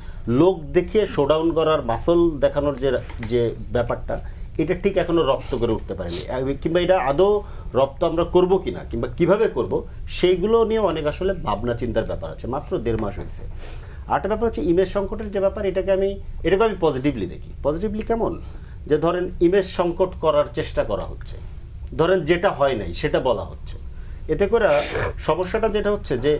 লোক দেখিয়ে শোডাউন করার, মাসল দেখানোর যে ব্যাপারটা, এটা ঠিক এখনো রপ্ত করে উঠতে পারেনি, কিংবা এটা আদৌ রপ্ত আমরা করব কিনা কিংবা কিভাবে করব, সেইগুলো নিয়ে অনেক আসলে ভাবনা চিন্তার ব্যাপার আছে। মাত্র 1.5 মাস হয়েছে। আরেকটা ব্যাপার হচ্ছে ইমেজ সংকটের যে ব্যাপার, এটাকে আমি পজিটিভলি দেখি। পজিটিভলি কেমন? যে ধরেন ইমেজ সংকট করার চেষ্টা করা হচ্ছে, ধরেন যেটা হয় নাই সেটা বলা হচ্ছে। এতে করে সমস্যাটা যেটা হচ্ছে যে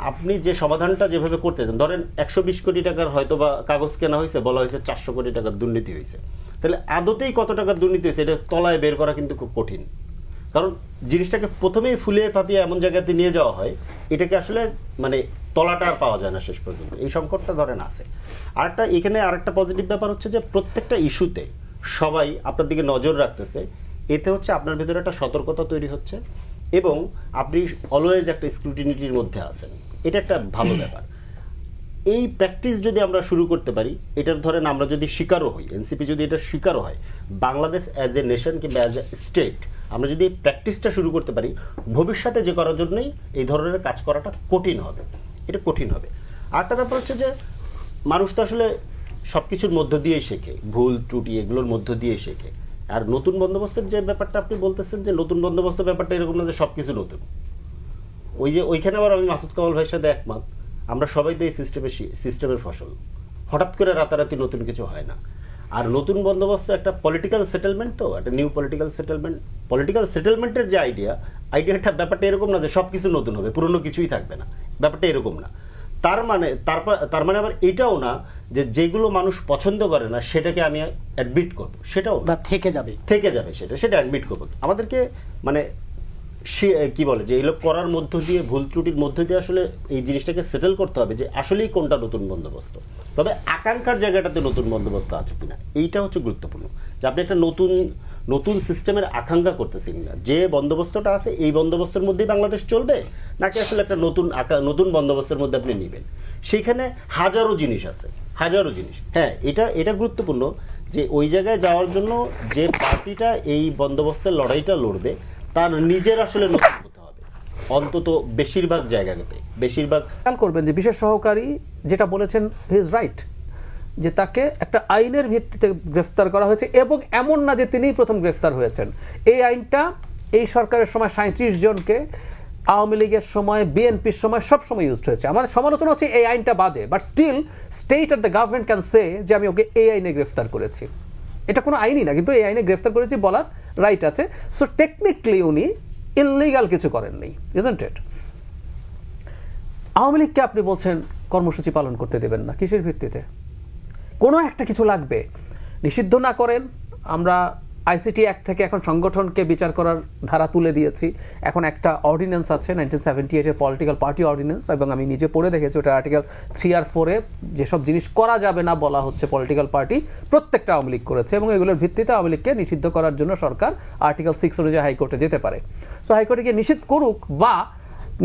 আপনি যে সমাধানটা যেভাবে করতে চান, ধরেন 120 কোটি টাকার হয়তো বা কাগজ কেনা হয়েছে, বলা হয়েছে 400 কোটি টাকার দুর্নীতি হয়েছে, তাহলে আদতেই কত টাকার দুর্নীতি হয়েছে এটা তলায় বের করা কিন্তু খুব কঠিন। কারণ জিনিসটাকে প্রথমেই ফুলিয়ে ফাঁপিয়ে এমন জায়গাতে নিয়ে যাওয়া হয়, এটাকে আসলে মানে তলাটা আর পাওয়া যায় না শেষ পর্যন্ত। এই সংকটটা ধরেন আছে। এখানে আরেকটা পজিটিভ ব্যাপার হচ্ছে যে প্রত্যেকটা ইস্যুতে সবাই আপনার দিকে নজর রাখতেছে। এতে হচ্ছে আপনার ভিতরে একটা সতর্কতা তৈরি হচ্ছে এবং আপনি অলওয়েজ একটা স্ক্রুটিনিটির মধ্যে আছেন। এটা একটা ভালো ব্যাপার। এই প্র্যাকটিস যদি আমরা শুরু করতে পারি, এটার ধরেন আমরা যদি শিকারও হই, এনসিপি যদি এটা শিকারও হয়, বাংলাদেশ অ্যাজ এ নেশন কিংবা অ্যাজ এ স্টেট আমরা যদি এই প্র্যাকটিসটা শুরু করতে পারি, ভবিষ্যতে যে করার জন্যই এই ধরনের কাজ করাটা কঠিন হবে। এটা কঠিন হবে। আরেকটা ব্যাপার হচ্ছে যে মানুষ তো আসলে সব কিছুর মধ্য দিয়েই শেখে, ভুল ত্রুটি এগুলোর মধ্য দিয়েই শেখে। আর নতুন বন্দোবস্তের যে ব্যাপারটা আপনি বলতেছেন যে নতুন বন্দোবস্ত ব্যাপারটা এরকম না যে সব কিছু নতুন। ওইখানে আবার আমি মাসুদ কামাল ভাইয়ের সাথে একমত। আমরা সবাই তো এই সিস্টেমের ফসল। হঠাৎ করে রাতারাতি নতুন কিছু হয় না। আর নতুন বন্দোবস্ত একটা পলিটিক্যাল সেটেলমেন্ট, তো একটা নিউ পলিটিক্যাল সেটেলমেন্টের যে আইডিয়াটা ব্যাপারটা এরকম না যে সব কিছু নতুন হবে, পুরনো কিছুই থাকবে না, ব্যাপারটা এরকম না। তার মানে আবার এটাও না যে যেগুলো মানুষ পছন্দ করে না সেটাকে আমি অ্যাডমিট করব, সেটাও না। বা থেকে যাবে সেটা অ্যাডমিট করবো। আমাদেরকে মানে কি বলে যে এগুলো করার মধ্য দিয়ে, ভুল ত্রুটির মধ্য দিয়ে আসলে এই জিনিসটাকে সেটেল করতে হবে যে আসলেই কোনটা নতুন বন্দোবস্ত, তবে আকাঙ্ক্ষার জায়গাটাতে নতুন বন্দোবস্ত আছে কিনা এইটা হচ্ছে গুরুত্বপূর্ণ। যে আপনি একটা নতুন সিস্টেমের আকাঙ্ক্ষা করতেছেন না, যে বন্দোবস্তটা আছে এই বন্দোবস্তের মধ্যেই বাংলাদেশ চলবে, নাকি আসলে একটা নতুন বন্দোবস্তের মধ্যে আপনি নেবেন। সেইখানে হাজারো জিনিস আছে, হাজারো জিনিস। হ্যাঁ, এটা গুরুত্বপূর্ণ যে ওই জায়গায় যাওয়ার জন্য যে পার্টিটা এই বন্দোবস্তের লড়াইটা লড়বে তার নিজের আসলে নতুন হতে হবে, অন্তত বেশিরভাগ জায়গাতে। খেয়াল করবেন যে বিশেষ সহকারী যেটা বলেছেন, হি ইজ রাইট, যে তাকে একটা আইনের ভিত্তিতে গ্রেফতার করা হয়েছে, এবং এমন না যে তিনিই প্রথম গ্রেফতার হয়েছেন। এই আইনটা এই সরকারের সময় 37 জনকে, আওয়ামী লীগের সময়, বিএনপির সময় সব সময় ইউজ হয়েছে। আমাদের সমালোচনা হচ্ছে এই আইনটা বাজে, বাট স্টিল স্টেট আর দ্য গভর্নমেন্ট ক্যান সে যে আমি ওকে এই আইনে গ্রেফতার করেছি। এটা কোনো আইনই না, কিন্তু এই আইনে গ্রেফতার করেছি বলার রাইট আছে। সো টেকনিক্যালি উনি ইললিগাল কিছু করেননি, ইজন্ট ইট? আওয়ামী লীগকে আপনি বলছেন কর্মসূচি পালন করতে দেবেন না, কিসের ভিত্তিতে? কোনো একটা কিছু লাগবে, নিষিদ্ধ না করেন। আমরা আইসিটি অ্যাক্ট থেকে এখন সংগঠনকে বিচার করার ধারা তুলে দিয়েছি। এখন একটা অর্ডিন্যান্স আছে 1978-এর পলিটিক্যাল পার্টি অর্ডিন্যান্স, এবং আমি নিজে পড়ে দেখেছি ওটা আর্টিকেল 3 আর 4-এ যেসব জিনিস করা যাবে না বলা হচ্ছে পলিটিক্যাল পার্টি, প্রত্যেকটা আওয়ামী লীগ করেছে, এবং এগুলোর ভিত্তিতে আওয়ামী লীগকে নিষিদ্ধ করার জন্য সরকার আর্টিকেল 6 অনুযায়ী হাইকোর্টে যেতে পারে। সো হাইকোর্টে গিয়ে নিষিদ্ধ করুক, বা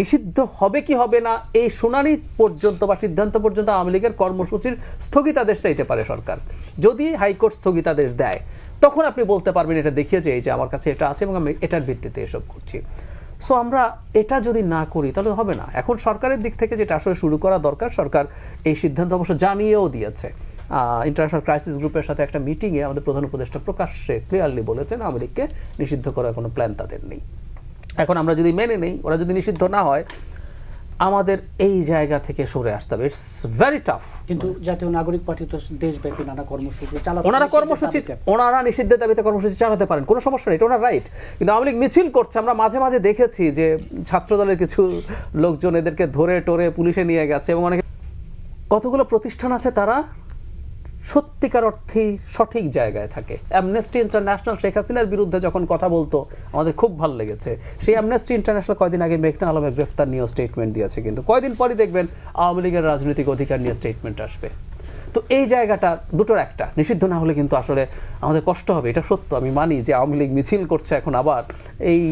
নিষিদ্ধ হবে কি হবে না এই শুনানি পর্যন্ত বা সিদ্ধান্ত পর্যন্ত আওয়ামী লীগের কর্মসূচির স্থগিতাদেশ চাইতে পারে সরকার। যদি হাইকোর্ট স্থগিতাদেশ দেয়, তখন আপনি বলতে পারবেন এটা দেখিয়েছে এই যে আমার কাছে এটা আছে এবং আমি এটার ভিত্তিতে এসব করছি। সো আমরা এটা যদি না করি তাহলে হবে না। এখন সরকারের দিক থেকে যেটা আসলে শুরু করা দরকার, সরকার এই সিদ্ধান্ত অবশ্য জানিয়েও দিয়েছে। ইন্টারন্যাশনাল ক্রাইসিস গ্রুপের সাথে একটা মিটিংয়ে আমাদের প্রধান উপদেষ্টা প্রকাশ্যে ক্লিয়ারলি বলেছেন আওয়ামী লীগকে নিষিদ্ধ করার কোনো প্ল্যান তাদের নেই। এখন আমরা যদি মেনে নেই, ওরা যদি নিষিদ্ধ না হয়, আমাদের এই জায়গা থেকে সরে আসতে হবে। It's very tough. কিন্তু জাতীয় নাগরিক পার্টি তো দেশব্যাপী নানা কর্মসূচি চালাচ্ছে। ওনারা নিষিদ্ধের দাবিতে কর্মসূচি চালাতে পারেন, কোনো সমস্যা নেই, এটা ওনার রাইট। কিন্তু আওয়ামী লীগ মিছিল করছে, আমরা মাঝে মাঝে দেখেছি যে ছাত্রদলের কিছু লোকজন এদেরকে ধরে টরে পুলিশে নিয়ে গেছে, এবং অনেকে কতগুলো প্রতিষ্ঠান আছে তারা সত্যিকার অর্থেই সঠিক জায়গায় থাকে। অ্যামনেস্টি ইন্টারন্যাশনাল শেখ হাসিনার বিরুদ্ধে যখন কথা বলতো আমাদের খুব ভালো লেগেছে। সেই অ্যামনেস্টি ইন্টারন্যাশনাল কয়দিন আগে মেঘনা আলমের গ্রেফতার নিয়েও স্টেটমেন্ট দিয়েছে, কিন্তু কয়দিন পরই দেখবেন আওয়ামী লীগের রাজনৈতিক অধিকার নিয়ে স্টেটমেন্ট আসবে। তো এই জায়গাটা দুটোর একটা, নিষিদ্ধ না হলে কিন্তু আসলে আমাদের কষ্ট হবে, এটা সত্য। আমি মানি যে আওয়ামী লীগ মিছিল করছে এখন আবার এই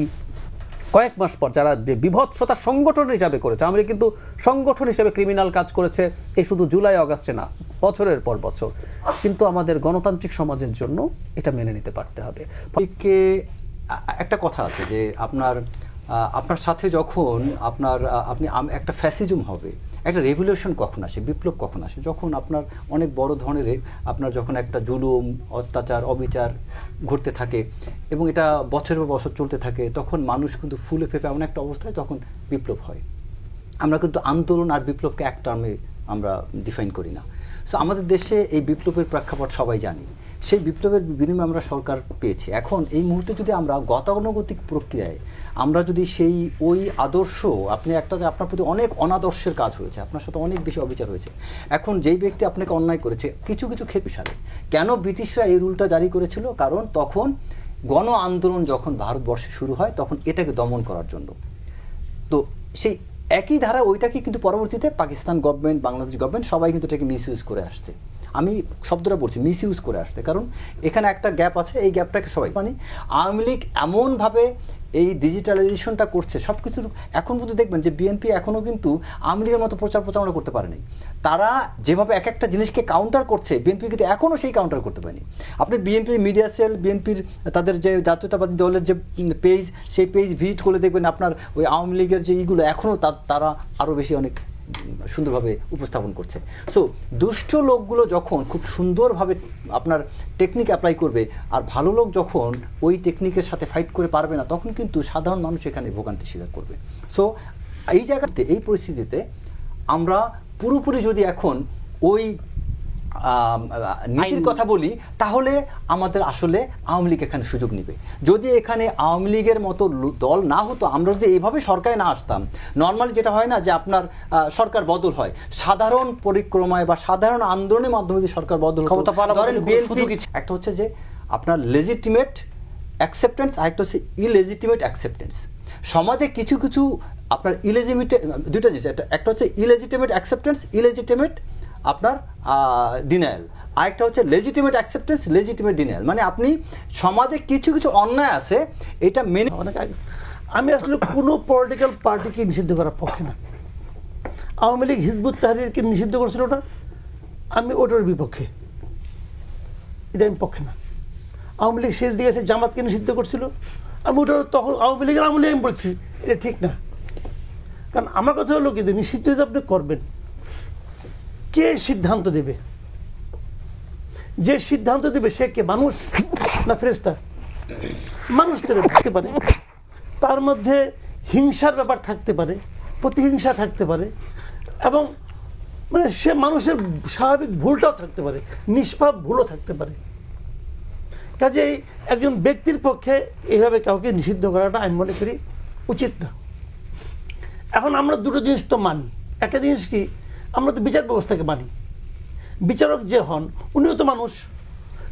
কয়েক মাস পর, যারা যে বিভৎসতা সংগঠন হিসাবে করেছে, আওয়ামী লীগ কিন্তু সংগঠন হিসেবে ক্রিমিনাল কাজ করেছে এই শুধু জুলাই আগস্টে না, বছরের পর বছর। কিন্তু আমাদের গণতান্ত্রিক সমাজের জন্য এটা মেনে নিতে পারতে হবে। একটা কথা আছে যে আপনার সাথে যখন আপনি একটা ফ্যাসিজম হবে, একটা রেভলিউশন কখন আসে, বিপ্লব কখন আসে, যখন আপনার অনেক বড় ধরনের আপনার যখন একটা জুলুম, অত্যাচার, অবিচার ঘটতে থাকে এবং এটা বছরের পর বছর চলতে থাকে, তখন মানুষ কিন্তু ফুলে ফেপে এমন একটা অবস্থায় তখন বিপ্লব হয়। আমরা কিন্তু আন্দোলন আর বিপ্লবকে এক টার্মে আমরা ডিফাইন করি না। সো আমাদের দেশে এই বিপ্লবের প্রেক্ষাপট সবাই জানি, সেই বিপ্লবের বিনিময়ে আমরা সরকার পেয়েছি। এখন এই মুহূর্তে যদি আমরা গতানুগতিক প্রক্রিয়ায় আমরা যদি ওই আদর্শ, আপনি একটা যে আপনার প্রতি অনেক অনাদর্শের কাজ হয়েছে, আপনার সাথে অনেক বেশি অবিচার হয়েছে, এখন যেই ব্যক্তি আপনাকে অন্যায় করেছে কিছু ক্ষেত্রে সারে, কেন ব্রিটিশরা এই রুলটা জারি করেছিল? কারণ তখন গণ আন্দোলন যখন ভারতবর্ষে শুরু হয় তখন এটাকে দমন করার জন্য। তো সেই একই ধারা ওইটাকে কিন্তু পরবর্তীতে পাকিস্তান গভর্নমেন্ট, বাংলাদেশ গভর্নমেন্ট সবাই কিন্তু এটাকে মিসইউজ করে আসছে। আমি শব্দটা বলছি মিসইউজ করে আসছে, কারণ এখানে একটা গ্যাপ আছে, এই গ্যাপটাকে সবাই আওয়ামী লীগ এমনভাবে এই ডিজিটালাইজেশনটা করছে সব কিছুর। এখন কিন্তু দেখবেন যে বিএনপি এখনও কিন্তু আওয়ামী লীগের মতো প্রচারণা করতে পারেনি। তারা যেভাবে এক একটা জিনিসকে কাউন্টার করছে, বিএনপি কিন্তু এখনও সেই কাউন্টার করতে পারেনি। আপনি বিএনপির মিডিয়া সেল, বিএনপির তাদের যে জাতীয়তাবাদী দলের যে পেজ, সেই পেজ ভিজিট করে দেখবেন আপনার ওই আওয়ামী লীগের যে এইগুলো এখনও তারা আরও বেশি অনেক সুন্দরভাবে উপস্থাপন করছে। সো দুষ্ট লোকগুলো যখন খুব সুন্দরভাবে আপনার টেকনিক অ্যাপ্লাই করবে, আর ভালো লোক যখন ওই টেকনিকের সাথে ফাইট করে পারবে না, তখন কিন্তু সাধারণ মানুষ এখানে ভোগান্তি স্বীকার করবে। সো এই জায়গাতে, এই পরিস্থিতিতে আমরা পুরোপুরি যদি এখন ওই নীতির কথা বলি, তাহলে আমাদের আসলে আওয়ামী লীগ এখানে সুযোগ নেবে। যদি এখানে আওয়ামী লীগের মতো দল না হতো, আমরা যদি এইভাবে সরকারে না আসতাম, নর্মালি যেটা হয় না যে আপনার সরকার বদল হয়, সাধারণ পরিক্রমায় বা সাধারণ আন্দোলনের মাধ্যমে যদি সরকার বদল হতো, ক্ষমতা পাওয়ার ধরেন কোনো বিএনপি, সুযোগই ছিল না। একটা হচ্ছে যে আপনার লেজিটিমেট অ্যাকসেপ্টেন্স, আরেকটা হচ্ছে ইলেজিটিমেট অ্যাকসেপ্টেন্স। সমাজে কিছু কিছু আপনার দুইটা জিনিস, একটা হচ্ছে ইলেজিটিমেট অ্যাকসেপ্টেন্স, ইলেজিটিমেট আপনার ডিনায়াল, আরেকটা হচ্ছে লেজিটিমেট অ্যাকসেপ্টেন্স, লেজিটিমেট ডিনায়াল। মানে আপনি সমাজে কিছু কিছু অন্যায় আছে, এটা মেনে অনেক আগে আমি আসলে কোনো পলিটিক্যাল পার্টিকে নিষিদ্ধ করার পক্ষে না। আওয়ামী লীগ হিজবুত তাহরিরকে নিষিদ্ধ করছিল না, আমি ওটার বিপক্ষে, এটা আমি পক্ষে না। আওয়ামী লীগ শেষ দিকে এসে জামাতকে নিষিদ্ধ করছিল, আমি ওটা তখন আওয়ামী লীগের আমলে আমি বলছি এটা ঠিক না। কারণ আমার কথা হলো কি, নিষিদ্ধ যে আপনি করবেন, কে সিদ্ধান্ত দেবে? যে সিদ্ধান্ত দেবে সে কে, মানুষ না ফেরেশতা? মানুষ তো থাকতে পারে, তার মধ্যে হিংসার ব্যাপার থাকতে পারে, প্রতিহিংসা থাকতে পারে, এবং মানে সে মানুষের স্বাভাবিক ভুলটাও থাকতে পারে, নিষ্পাপ ভুলও থাকতে পারে। কাজেই একজন ব্যক্তির পক্ষে এইভাবে কাউকে নিষিদ্ধ করাটা আমি মনে করি উচিত না। এখন আমরা দুটো জিনিস তো মানি। একটা জিনিস কি, আমরা তো বিচার ব্যবস্থাকে মানি, বিচারক যে হন উনিও তো মানুষ।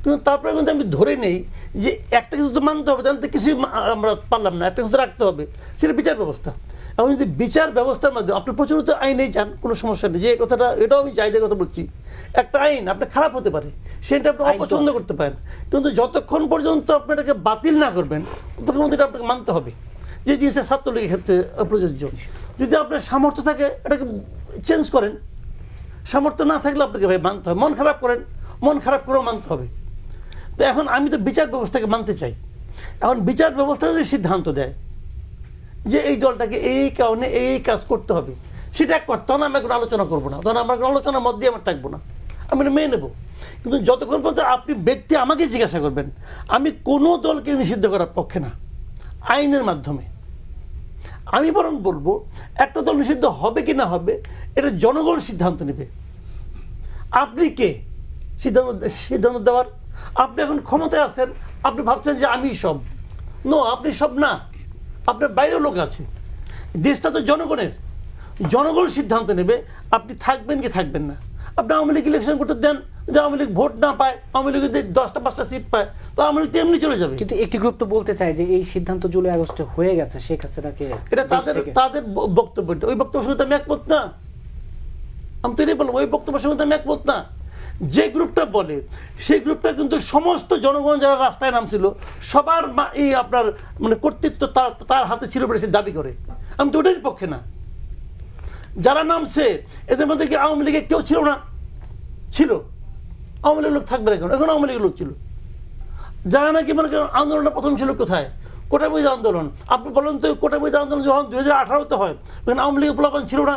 কিন্তু তারপরে কিন্তু আমি ধরে নেই যে একটা কিছু তো মানতে হবে, তাহলে তো কিছুই আমরা পারলাম না, একটা কিছু রাখতে হবে, সেটা বিচার ব্যবস্থা। এখন যদি বিচার ব্যবস্থার মাধ্যমে আপনি প্রচলিত আইনেই যান, কোনো সমস্যা নেই। যে কথাটা, এটাও আমি চাহিদার কথা বলছি, একটা আইন আপনার খারাপ হতে পারে, সেটা আপনি অপছন্দ করতে পারেন, কিন্তু যতক্ষণ পর্যন্ত আপনি এটাকে বাতিল না করবেন ততক্ষণ এটা আপনাকে মানতে হবে। যে জিনিসটা ছাত্রলীগের ক্ষেত্রে প্রযোজ্য। যদি আপনার সামর্থ্য থাকে এটাকে চেঞ্জ করেন, সামর্থ্য না থাকলে আপনাকে ভাই মানতে হবে। মন খারাপ করেন, মন খারাপ করেও মানতে হবে। তো এখন আমি তো বিচার ব্যবস্থাকে মানতে চাই। এখন বিচার ব্যবস্থা যদি সিদ্ধান্ত দেয় যে এই দলটাকে এই কারণে এই কাজ করতে হবে, সেটা এক কথা, তখন আমি এখন আলোচনা করবো না, তখন আমার আলোচনার মধ্যে আমার থাকবো না, আমি মেনে নেব। কিন্তু যতক্ষণ পর্যন্ত আপনি ব্যক্তি আমাকে জিজ্ঞাসা করবেন, আমি কোনো দলকে নিষিদ্ধ করার পক্ষে না আইনের মাধ্যমে। আমি বরং বলবো একটা দল নিষিদ্ধ হবে কি না হবে এটা জনগণ সিদ্ধান্ত নেবে। আপনি কে সিদ্ধান্ত দেওয়ার? আপনি এখন ক্ষমতায় আছেন, আপনি ভাবছেন যে আমি সব। নো, আপনি সব না, আপনার বাইরেও লোক আছে। দেশটা তো জনগণের, জনগণ সিদ্ধান্ত নেবে আপনি থাকবেন কি থাকবেন না। আপনি আওয়ামী লীগ ইলেকশন করতে দেন, যে আওয়ামী লীগ ভোট না পায়, আওয়ামী লীগ 10টা-5টা সিট পায়, তো আওয়ামী লীগ এমনি চলে যাবে। কিন্তু একটি গ্রুপ তো বলতে চায় যে এই সিদ্ধান্ত জুলাই আগস্টে হয়ে গেছে, শেখ হাসিনাকে এটা তাদের বক্তব্য। ওই বক্তব্যের সঙ্গে আমি একমত না। আমি তো এটাই বললাম, ওই বক্তব্যের সঙ্গে আমি একমত না। যে গ্রুপটা বলে সেই গ্রুপটা কিন্তু সমস্ত জনগণ যারা রাস্তায় নামছিল সবার এই আপনার মানে কর্তৃত্ব তার হাতে ছিল বলে সে দাবি করে। আমি তো ওটার পক্ষে না। যারা নামছে এদের মধ্যে কি আওয়ামী লীগের কেউ ছিল না? ছিল। আওয়ামী লীগের লোক থাকবে এখন, এখন আওয়ামী লীগের লোক ছিল। যারা নাকি মনে করেন আন্দোলনটা প্রথম ছিল কোথায়, কোটাবৈধ আন্দোলন। আপনি বলেন তো কোটাবৈধ আন্দোলন যখন 2018-তে হয়, তখন আওয়ামী লীগের পোলাপান ছিল না?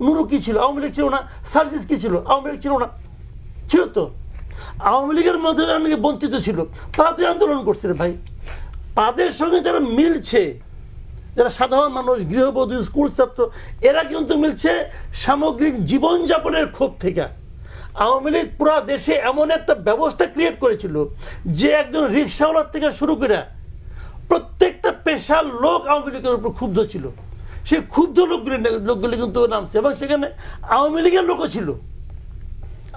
নুরু কি ছিল? আওয়ামী লীগ ছিল না? সার্জিস কি ছিল? আওয়ামী লীগ ছিল না? ছিল তো। আওয়ামী লীগের মধ্যে যারা নাকি বঞ্চিত ছিল তারা তো আন্দোলন করছে ভাই। তাদের সঙ্গে যারা মিলছে, যারা সাধারণ মানুষ, গৃহবধূ, স্কুল ছাত্র, এরা কিন্তু মিলছে সামগ্রিক জীবনযাপনের ক্ষোভ থেকে। আওয়ামী লীগ পুরো দেশে এমন একটা ব্যবস্থা ক্রিয়েট করেছিল যে একজন রিক্সাওয়ালার থেকে শুরু করে প্রত্যেকটা পেশার লোক আওয়ামী লীগের উপর ক্ষুব্ধ ছিল। সেই ক্ষুব্ধ লোকগুলি কিন্তু নামছে, এবং সেখানে আওয়ামী লীগের লোকও ছিল।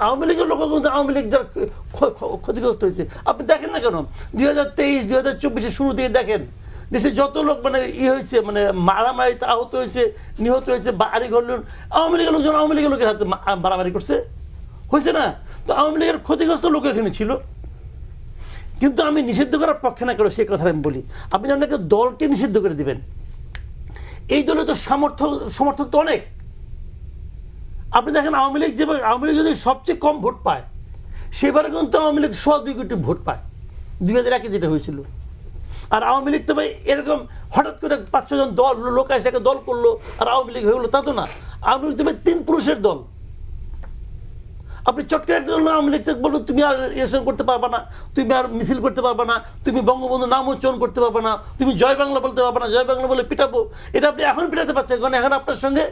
আওয়ামী লীগের লোক কিন্তু আওয়ামী লীগ যারা ক্ষতিগ্রস্ত হয়েছে আপনি দেখেন না কেন, 2023-2024 শুরু দিয়ে দেখেন দেশে যত লোক মানে হয়েছে, মানে মারামারিতে আহত হয়েছে, নিহত হয়েছে, বাড়ি ঘর আওয়ামী লীগের লোকজন আওয়ামী লীগের লোকের হাতে মারামারি করছে, হয়েছে না? তো আওয়ামী লীগের ক্ষতিগ্রস্ত লোক এখানে ছিল। কিন্তু আমি নিষিদ্ধ করার পক্ষে না কেন সেই কথা আমি বলি। আপনি যেমন একটা দলকে নিষিদ্ধ করে দিবেন, এই দলে তো সমর্থক তো অনেক। আপনি দেখেন আওয়ামী লীগ যেভাবে, আওয়ামী লীগ যদি সবচেয়ে কম ভোট পায় সেবারে কিন্তু আওয়ামী লীগ 2 কোটি ভোট পায় 2001-এ যেটা হয়েছিল। আর আওয়ামী লীগ তো ভাই এরকম হঠাৎ করে 5-6 জন দল লোক এসে একটা দল করলো আর আওয়ামী লীগ হয়ে গেলো, তা তো না। আওয়ামী লীগ তো ভাই 3 পুরুষের দল। আপনি চটকে একটা দল আওয়ামী লীগ বলবো তুমি আর ইলেকশন করতে পারবা না, তুমি আর মিছিল করতে পারবা না, তুমি বঙ্গবন্ধু নাম উচ্চারণ করতে পারবা না, তুমি জয় বাংলা বলতে পারবা না, জয় বাংলা বলে পিটাবো। এটা আপনি এখন পিটাতে পারছেন, কারণ এখন আপনার সঙ্গে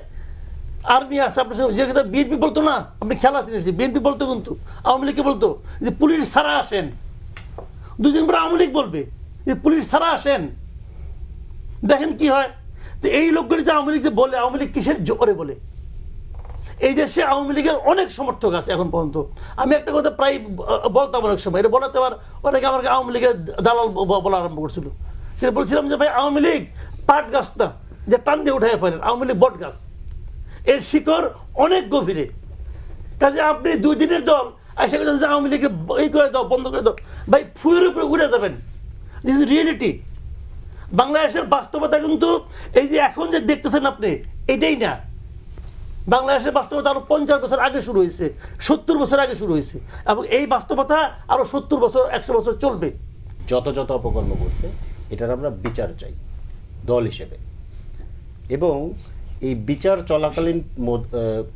আর্মি আছে আপনার সঙ্গে, যে কথা বিএনপি বলতো না, আপনি খেলা আছে বিএনপি বলতো, কিন্তু আওয়ামী লীগকে বলতো যে পুলিশ ছাড়া আসেন, দুদিন পরে আওয়ামী লীগ বলবে যে পুলিশ ছাড়া আসেন, দেখেন কি হয়। তো এই লোকগুলি যে আওয়ামী লীগ যে বলে, আওয়ামী লীগ কিসের জোরে বলে? এই দেশে আওয়ামী লীগের অনেক সমর্থক আছে এখন পর্যন্ত। আমি একটা কথা প্রায় বলতাম অনেক সময়, এটা বলাতে আবার অনেকে আমাকে আওয়ামী লীগের দালাল বলা আরম্ভ করছিল। সেটা বলছিলাম যে ভাই আওয়ামী লীগ পাট গাছ না যে টান দিয়ে উঠাই ফেলেন, আওয়ামী লীগ বট গাছ, এর শিকড় অনেক গভীরে। কাজে আপনি 2 দিনের দল এসে যে আওয়ামী লীগকে এই করে দাও, বন্ধ করে দাও, ভাই ফুয়ের উপরে উড়ে যাবেন। This is reality. বাংলাদেশের বাস্তবতা কিন্তু এই যে এখন যে দেখতেছেন আপনি, এটাই না। বাংলাদেশের বাস্তবতা আরো 50 বছর আগে শুরু হয়েছে, 70 বছর আগে শুরু হয়েছে, এবং এই বাস্তবতা আরো 70 বছর 100 বছর চলবে। যত যত অপকর্ম করছে এটার আমরা বিচার চাই দল হিসেবে। এবং এই বিচার চলাকালীন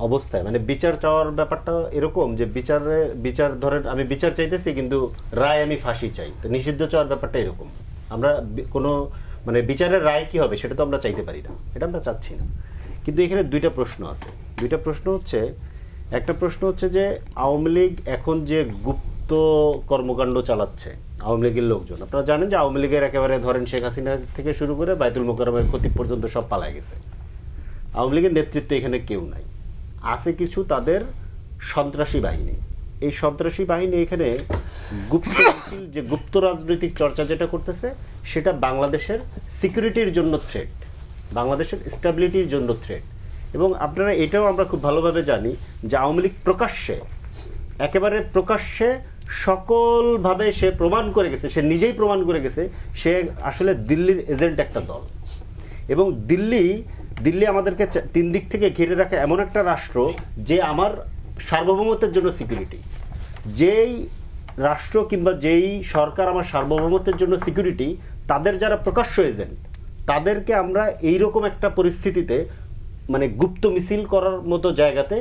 অবস্থায় মানে বিচার চাওয়ার ব্যাপারটা এরকম যে বিচার ধরেন আমি বিচার চাইতেছি কিন্তু রায় আমি ফাঁসি চাই, তো নিষিদ্ধ চাওয়ার ব্যাপারটা এরকম। আমরা কোনো মানে বিচারের রায় কি হবে সেটা তো আমরা চাইতে পারি না, এটা আমরা চাচ্ছি না। কিন্তু এখানে 2টা প্রশ্ন আছে। 2টা প্রশ্ন হচ্ছে, একটা প্রশ্ন হচ্ছে যে আওয়ামী লীগ এখন যে গুপ্ত কর্মকাণ্ড চালাচ্ছে আওয়ামী লীগের লোকজন, আপনারা জানেন যে আওয়ামী লীগের একেবারে ধরেন শেখ হাসিনা থেকে শুরু করে বাইতুল মোকাররমের খতিব পর্যন্ত সব পালায় গেছে। আওয়ামী লীগের নেতৃত্বে এখানে কেউ নাই, আছে কিছু তাদের সন্ত্রাসী বাহিনী। এই সন্ত্রাসী বাহিনী এখানে গুপ্ত যে গুপ্ত রাজনৈতিক চর্চা যেটা করতেছে সেটা বাংলাদেশের সিকিউরিটির জন্য থ্রেট, বাংলাদেশের স্টেবিলিটির জন্য থ্রেট। এবং আপনারা এটাও আমরা খুব ভালোভাবে জানি যে আওয়ামী লীগ প্রকাশ্যে একেবারে প্রকাশ্যে সকলভাবে সে প্রমাণ করে গেছে, সে নিজেই প্রমাণ করে গেছে সে আসলে দিল্লির এজেন্ট একটা দল। এবং দিল্লি আমাদেরকে 3 দিক থেকে ঘিরে রাখা এমন একটা রাষ্ট্র যে আমার সার্বভৌমত্বের জন্য সিকিউরিটি। যেই রাষ্ট্র কিংবা যেই সরকার আমার সার্বভৌমত্বের জন্য সিকিউরিটি, তাদের যারা প্রকাশ্য এজেন্ট তাদেরকে আমরা এইরকম একটা পরিস্থিতিতে মানে গুপ্ত মিছিল করার মতো জায়গাতে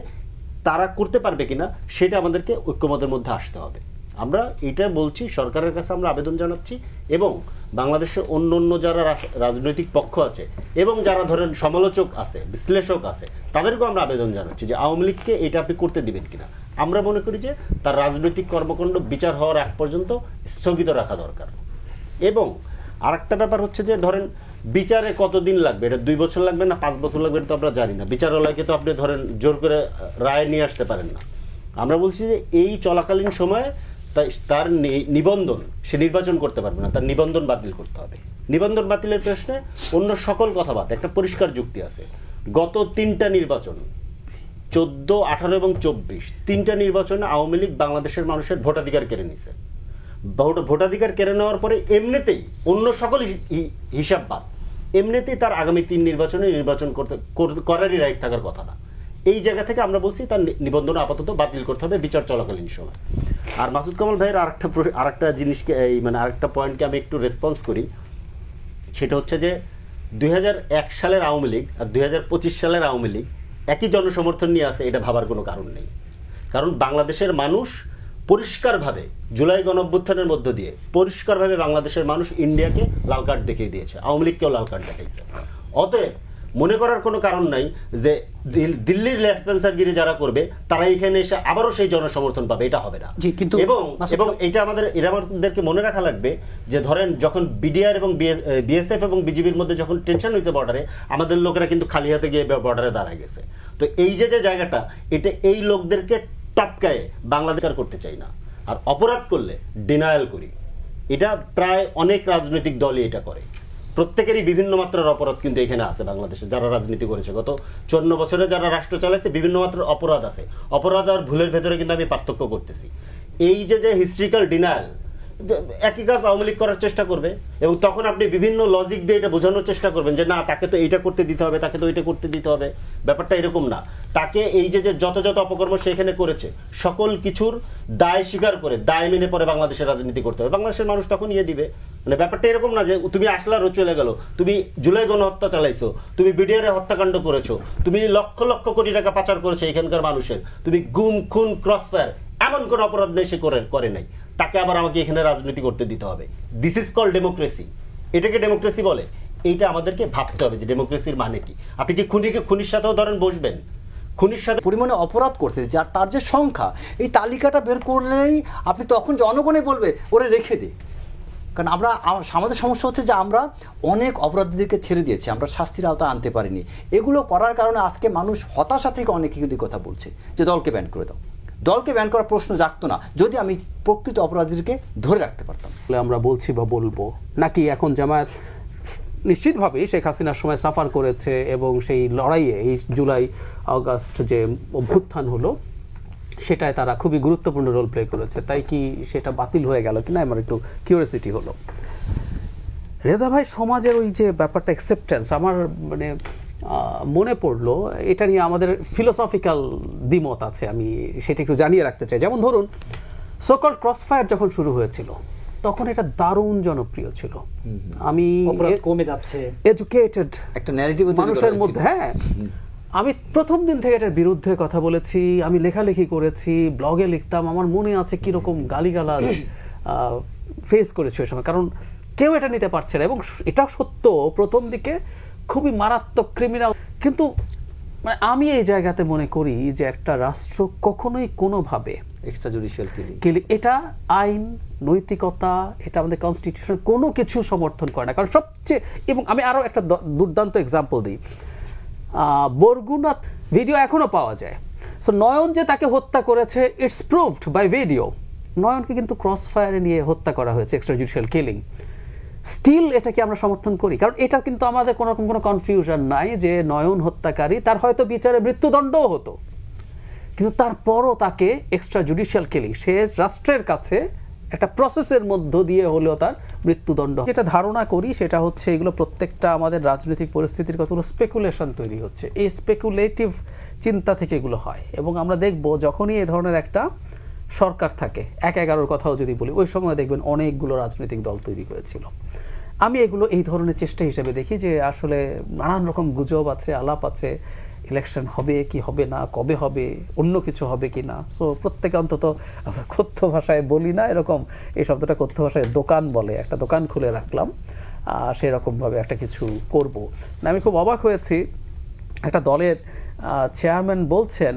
তারা করতে পারবে কিনা সেটা আমাদেরকে ঐক্যমতের মধ্যে আসতে হবে। আমরা এটা বলছি, সরকারের কাছে আমরা আবেদন জানাচ্ছি এবং বাংলাদেশের অন্য যারা রাজনৈতিক পক্ষ আছে এবং যারা ধরেন সমালোচক আছে, বিশ্লেষক আছে, তাদেরকেও আমরা আবেদন জানাচ্ছি যে আওয়ামী লীগকে এটা আপনি করতে দিবেন কিনা। আমরা মনে করি যে তার রাজনৈতিক কর্মকাণ্ড বিচার হওয়ার আগ পর্যন্ত স্থগিত রাখা দরকার। এবং আরেকটা ব্যাপার হচ্ছে যে ধরেন বিচারে কতদিন লাগবে, এটা 2 বছর লাগবে না 5 বছর লাগবে, এটা তো আমরা জানি না। বিচারালয়কে তো আপনি ধরেন জোর করে রায় নিয়ে আসতে পারেন না। আমরা বলছি যে এই চলাকালীন সময়ে তার নিবন্ধন সে নির্বাচন করতে পারবে না, তার নিবন্ধন বাতিল করতে হবে। নিবন্ধন বাতিলের প্রশ্নে অন্য সকল কথা বাদ, একটা পরিষ্কার যুক্তি আছে। গত 3টা নির্বাচন 14, 18 এবং 24 3টা নির্বাচনে আওয়ামী লীগ বাংলাদেশের মানুষের ভোটাধিকার কেড়ে নিছে। ভোটাধিকার কেড়ে নেওয়ার পরে এমনিতেই অন্য সকল হিসাব বাদ, এমনিতেই তার আগামী 3 নির্বাচনে নির্বাচন করারই রাইট থাকার কথা না। এই জায়গা থেকে আমরা বলছি তার নিবন্ধন আপাতত বাতিল করতে হবে বিচার চলাকালীন সময়। আর মাসুদ কামাল ভাইয়ের আরেকটা জিনিসকে মানে আরেকটা পয়েন্টকে আমি একটু রেসপন্স করি, সেটা হচ্ছে যে 2001 সালের আওয়ামী লীগ আর 2025 সালের আওয়ামী লীগ একই জনসমর্থন নিয়ে আছে, এটা ভাবার কোনো কারণ নেই। কারণ বাংলাদেশের মানুষ পরিষ্কারভাবে জুলাই গণঅভ্যুত্থানের মধ্য দিয়ে পরিষ্কারভাবে বাংলাদেশের মানুষ ইন্ডিয়াকে লাল কার্ড দেখিয়ে দিয়েছে, আওয়ামী লীগকেও লাল কার্ড দেখাইছে। অতএব মনে করার কোনো কারণ নাই যে দিল্লির লেসপেন্সারগিরি যারা করবে তারা এখানে এসে আবারও সেই জনসমর্থন পাবে, এটা হবে না। এবং এটা আমাদেরকে মনে রাখা লাগবে যে ধরেন যখন বিডিআর এবং বিএসএফ এবং বিজিবির মধ্যে যখন টেনশন হয়েছে বর্ডারে, আমাদের লোকেরা কিন্তু খালি হাতে গিয়ে বর্ডারে দাঁড়ায় গেছে। তো এই যে জায়গাটা, এটা এই লোকদেরকে টপকায়ে বাংলাদেশ করতে চাই না। আর অপরাধ করলে ডিনায়াল করি, এটা প্রায় অনেক রাজনৈতিক দলই এটা করে। প্রত্যেকেরই বিভিন্ন মাত্রার অপরাধ কিন্তু এখানে আছে বাংলাদেশে, যারা রাজনীতি করেছে গত 54 বছরে যারা রাষ্ট্র চালাইছে, বিভিন্ন মাত্রার অপরাধ আছে। অপরাধ আর ভুলের ভেতরে কিন্তু আমি পার্থক্য করতেছি। এই যে হিস্ট্রিক্যাল ডিনায়াল, একই কাজ আওয়ামী লীগ করার চেষ্টা করবে এবং তখন আপনি বিভিন্ন লজিক দিয়ে এটা বোঝানোর চেষ্টা করবেন যে না তাকে তো এইটা করতে দিতে হবে, তাকে তো ওইটা করতে দিতে হবে। ব্যাপারটা এরকম না। তাকে এই যে যত অপকর্ম সেখানে করেছে সকল কিছুর দায় স্বীকার করে দায় মেনে পরে বাংলাদেশের রাজনীতি করতে হবে, বাংলাদেশের মানুষ তখন দিবে। মানে ব্যাপারটা এরকম না যে তুমি আসলা রোজ চলে গেল, তুমি জুলাই গণহত্যা চালাইছো, তুমি বিডিআর হত্যাকাণ্ড করেছো, তুমি লক্ষ লক্ষ কোটি টাকা পাচার করেছো এখানকার মানুষের, তুমি গুম খুন ক্রসফায়ার এমন কোন অপরাধ নেই সে করে নাই, তাকে আবার আমাকে এখানে রাজনীতি করতে দিতে হবে। This is called democracy. এটাকে ডেমোক্রেসি বলে। এইটা আমাদেরকে ভাবতে হবে যে ডেমোক্রেসির মানে কি। আপনি কি খুনিকে খুনির সাথেও ধরেন বসবেন, খুনির সাথে পরিমাণে অপরাধ করছে, যার তার যে সংখ্যা, এই তালিকাটা বের করলেই আপনি তখন জনগণে বলবে ওরে রেখে দে। কারণ আমাদের সমস্যা হচ্ছে যে আমরা অনেক অপরাধীদেরকে ছেড়ে দিয়েছি, আমরা শাস্তির আওতায় আনতে পারিনি। এগুলো করার কারণে আজকে মানুষ হতাশা থেকে অনেকে কিন্তু কথা বলছে যে দলকে ব্যান করে দাও। দলকে ব্যান করার প্রশ্ন জাগতো না যদি আমি প্রকৃত অপরাধীদেরকে ধরে রাখতে পারতাম। বলে আমরা বলছি বা বলবো নাকি এখন জামায়াত নিশ্চিতভাবেই শেখ হাসিনার সময় সাফার করেছে এবং সেই লড়াইয়ে এই জুলাই আগস্ট যে অভ্যুত্থান হলো সেটায় তারা খুবই গুরুত্বপূর্ণ রোল প্লে করেছে, তাই কি সেটা বাতিল হয়ে গেল কিনা আমার একটু কিউরিয়াসিটি হলো। রেজা ভাই, সমাজের ওই যে ব্যাপারটা অ্যাকসেপ্টেন্স, আমার মানে মনে পড়লো এটা নিয়ে আমাদের ফিলোসফিক্যাল দ্বিমত আছে, আমি সেটা একটু জানিয়ে রাখতে চাই। যেমন ধরুন সোকল ক্রসফায়ার যখন শুরু হয়েছিল তখন এটা দারুণ জনপ্রিয় ছিল। আমি অপরাধ কমে যাচ্ছে, এডুকেটেড একটা ন্যারেটিভ মানুষের মধ্যে, হ্যাঁ, আমি প্রথম দিন থেকে এটার বিরুদ্ধে কথা বলেছি, আমি লেখালেখি করেছি, ব্লগে লিখতাম। আমার মনে আছে কিরকম গালিগালাজ ফেস করেছি ওই সময়, কারণ কেউ এটা নিতে পারছে না। এবং এটাও সত্য, প্রথম দিকে খুবই মারাত্মক ক্রিমিনাল। কিন্তু মানে আমি এই জায়গাতে মনে করি যে একটা রাষ্ট্র কখনোই কোনোভাবে এক্সট্রা জুডিশিয়াল কিলিং, এটা আইন, নৈতিকতা, এটা আমাদের কনস্টিটিউশন কোনো কিছু সমর্থন করে না। কারণ সবচেয়ে, এবং আমি আরো একটা দুর্দান্ত এক্সাম্পল দিই, বরগুনা ভিডিও এখনো পাওয়া যায়। সো নয়ন যে তাকে হত্যা করেছে, ইটস প্রুভড বাই ভিডিও। নয়নকে কিন্তু ক্রস ফায়ারে নিয়ে হত্যা করা হয়েছে, এক্সট্রা জুডিশিয়াল কিলিং। স্টিল এটাকে আমরা সমর্থন করি, কারণ এটা কিন্তু আমাদের কোনো রকম কোনো কনফিউশন নাই যে নয়ন হত্যাকারী, তার হয়তো বিচারে মৃত্যুদণ্ডও হতো, কিন্তু তারপরও তাকে এক্সট্রা জুডিশিয়াল কিলিং, সে রাষ্ট্রের কাছে একটা প্রসেসের মধ্য দিয়ে হলেও তার মৃত্যুদণ্ড। যেটা ধারণা করি সেটা হচ্ছে এগুলো প্রত্যেকটা আমাদের রাজনৈতিক পরিস্থিতির কতগুলো স্পেকুলেশন তৈরি হচ্ছে, এই স্পেকুলেটিভ চিন্তা থেকে এগুলো হয়। এবং আমরা দেখব যখনই এই ধরনের একটা সরকার থাকে, ১/১১ কথাও যদি বলি, ওই সময় দেখবেন অনেকগুলো রাজনৈতিক দল তৈরি হয়েছিল। আমি এগুলো এই ধরনের চেষ্টা হিসেবে দেখি যে আসলে নানান রকম গুজব আছে, আলাপ আছে, ইলেকশন হবে কি হবে না, কবে হবে, অন্য কিছু হবে কি না। সো প্রত্যেকে অন্তত আমরা কথ্য ভাষায় বলি না এরকম, এই শব্দটা কথ্য ভাষায় দোকান বলে, একটা দোকান খুলে রাখলাম, সেরকমভাবে একটা কিছু করব না। আমি খুব অবাক হয়েছি, একটা দলের চেয়ারম্যান বলছেন,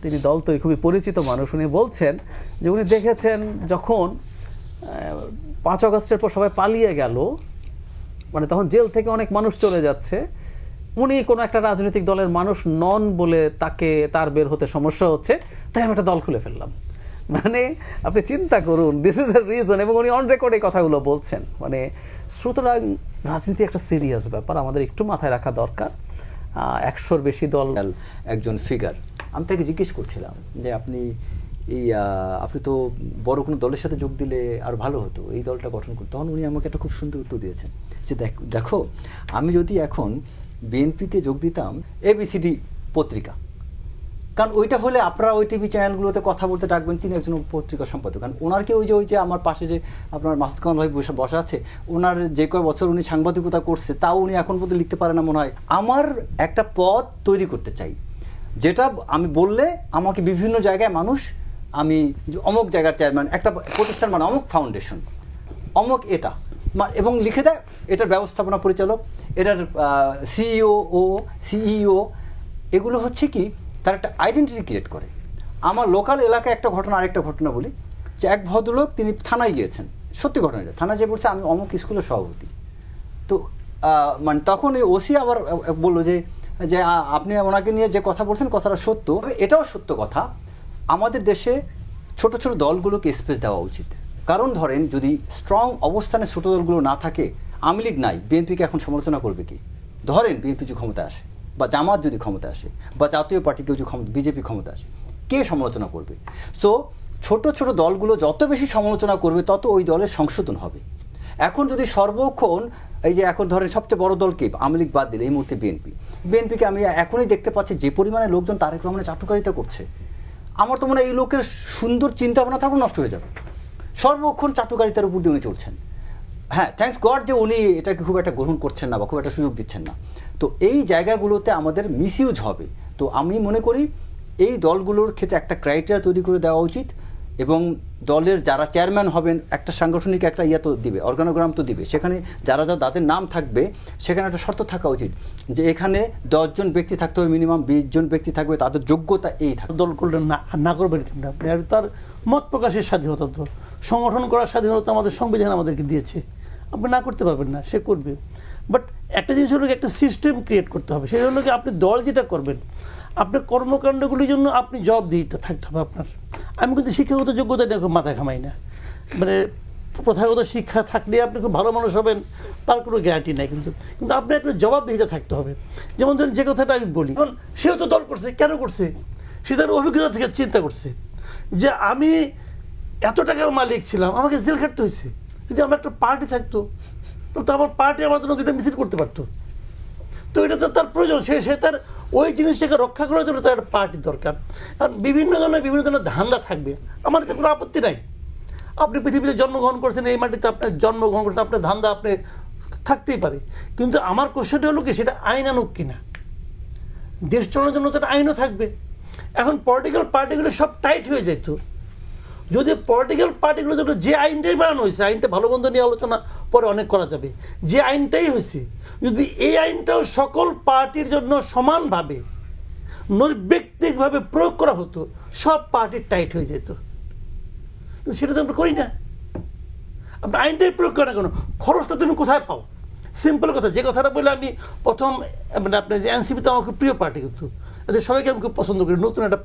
তিনি দল তো খুবই পরিচিত মানুষ, উনি বলছেন যে উনি দেখেছেন যখন 5 আগস্টের পর সবাই পালিয়ে গেল, মানে তখন জেল থেকে অনেক মানুষ চলে যাচ্ছে, উনি কোনো একটা রাজনৈতিক দলের মানুষ নন বলে তার বের হতে সমস্যা হচ্ছে, তাই আমি একটা দল খুলে ফেললাম। মানে আপনি চিন্তা করুন, দিস ইজ এ রিজন। এবং উনি অন রেকর্ড এই কথাগুলো বলছেন। মানে সুতরাং রাজনীতি একটা সিরিয়াস ব্যাপার, আমাদের একটু মাথায় রাখা দরকার। 100-র বেশি দল, একজন ফিগার, আমি তাকে জিজ্ঞেস করছিলাম যে আপনি তো বড় কোনো দলের সাথে যোগ দিলে আর ভালো হতো, এই দলটা গঠন করতে। তখন উনি আমাকে একটা খুব সুন্দর উত্তর দিয়েছেন যে দেখো আমি যদি এখন বিএনপিতে যোগ দিতাম ABCD পত্রিকা, কারণ ওইটা হলে আপনারা ওই টিভি চ্যানেলগুলোতে কথা বলতে ডাকবেন, তিনি একজন পত্রিকা সম্পাদক। কারণ ওনারকে ওই যে আমার পাশে যে আপনার মাসুদ খান ভাই বসা আছে, ওনার যে কয় বছর উনি সাংবাদিকতা করছে তাও উনি এখন পর্যন্ত লিখতে পারে না মনে হয়। আমার একটা পদ তৈরি করতে চাই, যেটা আমি বললে আমাকে বিভিন্ন জায়গায় মানুষ, আমি অমুক জায়গার চেয়ারম্যান, একটা প্রতিষ্ঠান মানে অমুক ফাউন্ডেশন, অমুক এটা, এবং লিখে দেয় এটার ব্যবস্থাপনা পরিচালক, এটার সিইও। এগুলো হচ্ছে কি তার একটা আইডেন্টিটি ক্রিয়েট করে। আমার লোকাল এলাকায় একটা ঘটনা, আরেকটা ঘটনা বলি, যে এক ভদ্রলোক তিনি থানায় গিয়েছেন, সত্যি ঘটনা এটা, থানায় যে বলছে আমি অমুক স্কুলের সভাপতি। তো মানে তখন এই ওসি আবার বললো যে আপনি ওনাকে নিয়ে যে কথা বলছেন কথাটা সত্য, এটাও সত্য কথা, আমাদের দেশে ছোট ছোট দলগুলোকে স্পেস দেওয়া উচিত। কারণ ধরেন যদি স্ট্রং অবস্থানে ছোট দলগুলো না থাকে, আওয়ামী লীগ নাই, বিএনপিকে এখন সমালোচনা করবে কি? ধরেন বিএনপি যদি ক্ষমতায় আসে, বা জামাত যদি ক্ষমতায় আসে, বা জাতীয় পার্টি কেউ যদি বিজেপি ক্ষমতা আসে, কে সমালোচনা করবে? সো ছোট ছোট দলগুলো যত বেশি সমালোচনা করবে তত ওই দলের সংশোধন হবে। এখন যদি সর্বক্ষণ এই যে এখন ধরেন সবচেয়ে বড় দলকে আওয়ামী লীগ বাদ দিলে এই মুহূর্তে বিএনপিকে আমি এখনই দেখতে পাচ্ছি যে পরিমাণে লোকজন তারেক রহমানের চাটুকারিতা করছে, আমার তো মনে হয় এই লোকের সুন্দর চিন্তা ভাবনা থাকলেও নষ্ট হয়ে যাবে। সর্বক্ষণ চাটুকারিতার উপর দিয়ে উনি চলছেন। হ্যাঁ, থ্যাঙ্কস গড যে উনি এটাকে খুব একটা গ্রহণ করছেন না বা খুব একটা সুযোগ দিচ্ছেন না। তো এই জায়গাগুলোতে আমাদের মিসইউজ হবে। তো আমি মনে করি এই দলগুলোর ক্ষেত্রে একটা ক্রাইটেরিয়া তৈরি করে দেওয়া উচিত এবং দলের যারা চেয়ারম্যান হবেন একটা সাংগঠনিক একটা ইয়ে তো দিবে, অর্গানোগ্রাম তো দিবে, সেখানে যারা তাদের নাম থাকবে সেখানে একটা শর্ত থাকা উচিত যে এখানে 10 জন ব্যক্তি থাকতে হবে, মিনিমাম 20 জন ব্যক্তি থাকবে, তাদের যোগ্যতা এই থাকবে। দল করলে না করবেন কিনা আপনি, আর তার মত প্রকাশের স্বাধীনতা তো, সংগঠন করার স্বাধীনতা আমাদের সংবিধান আমাদেরকে দিয়েছে, আপনি না করতে পারবেন না, সে করবে। বাট একটা জিনিস হলো একটা সিস্টেম ক্রিয়েট করতে হবে, সেটা হলো কি আপনি দল যেটা করবেন আপনার কর্মকাণ্ডগুলির জন্য আপনি জবাবদিহিতা থাকতে হবে আপনার। আমি কিন্তু শিক্ষাগত যোগ্যতা নিয়ে মাথায় ঘামাই না, মানে প্রথাগত শিক্ষা থাকলে আপনি খুব ভালো মানুষ হবেন তার কোনো গ্যারান্টি নাই, কিন্তু আপনার একটা জবাবদিহিতা থাকতে হবে। যেমন ধরেন যে কথাটা আমি বলি, এখন সেও তো দল করছে, কেন করছে? সে তার অভিজ্ঞতা থেকে চিন্তা করছে যে আমি এত টাকার মালিক ছিলাম, আমাকে জেল খাটতে হয়েছে, যদি আমার একটা পার্টি থাকতো তো আমার পার্টি আমার জন্য এটা মিছিল করতে পারতো, তো এটা তো তার প্রয়োজন, সে তার ওই জিনিসটাকে রক্ষা করার জন্য তার একটা পার্টি দরকার। কারণ বিভিন্ন ধরনের ধান্দা থাকবে, আমার তো কোনো আপত্তি নাই। আপনি পৃথিবীতে জন্মগ্রহণ করছেন, এই মাটিতে আপনার জন্মগ্রহণ করছেন, আপনার ধান্দা আপনি থাকতেই পারে, কিন্তু আমার কোশ্চেনটা হলো কি সেটা আইনানুগ কিনা, দেশ চালানোর জন্য তো একটা আইনও থাকবে। এখন পলিটিক্যাল পার্টিগুলো সব টাইট হয়ে যেত, যদি পলিটিক্যাল পার্টিগুলো যে আইনটাই বানানো হয়েছে, আইনটা ভালো মন্দ নিয়ে আলোচনা পরে অনেক করা যাবে, যে আইনটাই হয়েছে যদি এই আইনটাও সকল পার্টির জন্য সমানভাবে নৈর্ব্যক্তিকভাবে প্রয়োগ করা হতো, সব পার্টি টাইট হয়ে যেত। সেটা তো আমরা করি না, আমরা আইনটাই প্রয়োগ করি না কেন? খরচটা তুমি কোথায় পাও? সিম্পল কথা, যে কথাটা বলে আমি প্রথম, মানে আপনার যে এনসিপি তো আমার খুব প্রিয় পার্টি, কিন্তু এদের সবাইকে আমি খুব পছন্দ করি, নতুন একটা,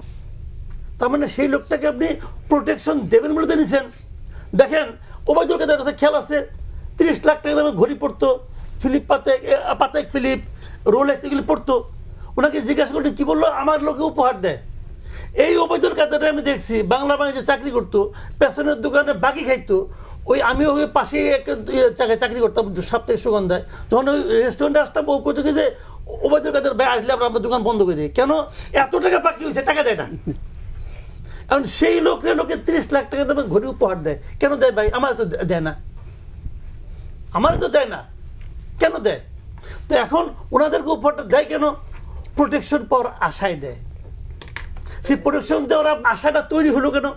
তার মানে সেই লোকটাকে আপনি প্রোটেকশন দেবেন বলে নিছেন। দেখেন ওবায়দুল কাদের কাছে খেয়াল আছে, 30 লাখ টাকা দামে ঘড়ি পড়তো, ফিলিপ পাতেক ফিলিপ, রোলেক্স এগুলি পড়তো। ওনাকে জিজ্ঞাসা করতে কি বললো, আমার লোকে উপহার দেয়। এই ওবায়দুল কাদেরটা আমি দেখছি বাংলা বাণিজ্যে চাকরি করতো, পেছনের দোকানে বাকি খাইতো, ওই আমি ওই পাশে একটা জায়গায় চাকরি করতাম সাপ্তাহিক সুগন্ধায়, যখন ওই রেস্টুরেন্টে আসতাম ও কত যে ওবায়দুল কাদের ভাই আসলে আমরা দোকান বন্ধ করে দিই, কেন? এত টাকা বাকি হয়েছে, টাকা দেয় না। কারণ সেই লোকে 30 লাখ টাকা দামে ঘড়ি উপহার দেয়, কেন দেয় ভাই? আমার তো দেয় না, আমার তো দেয় না, কেন দেয়? তো এখন ওনাদেরকে উপহারটা দেয় কেন? প্রোটেকশন পাওয়ার আশায় দেয়। সেই প্রোটেকশন দেওয়ার আশাটা তৈরি হলো কেন?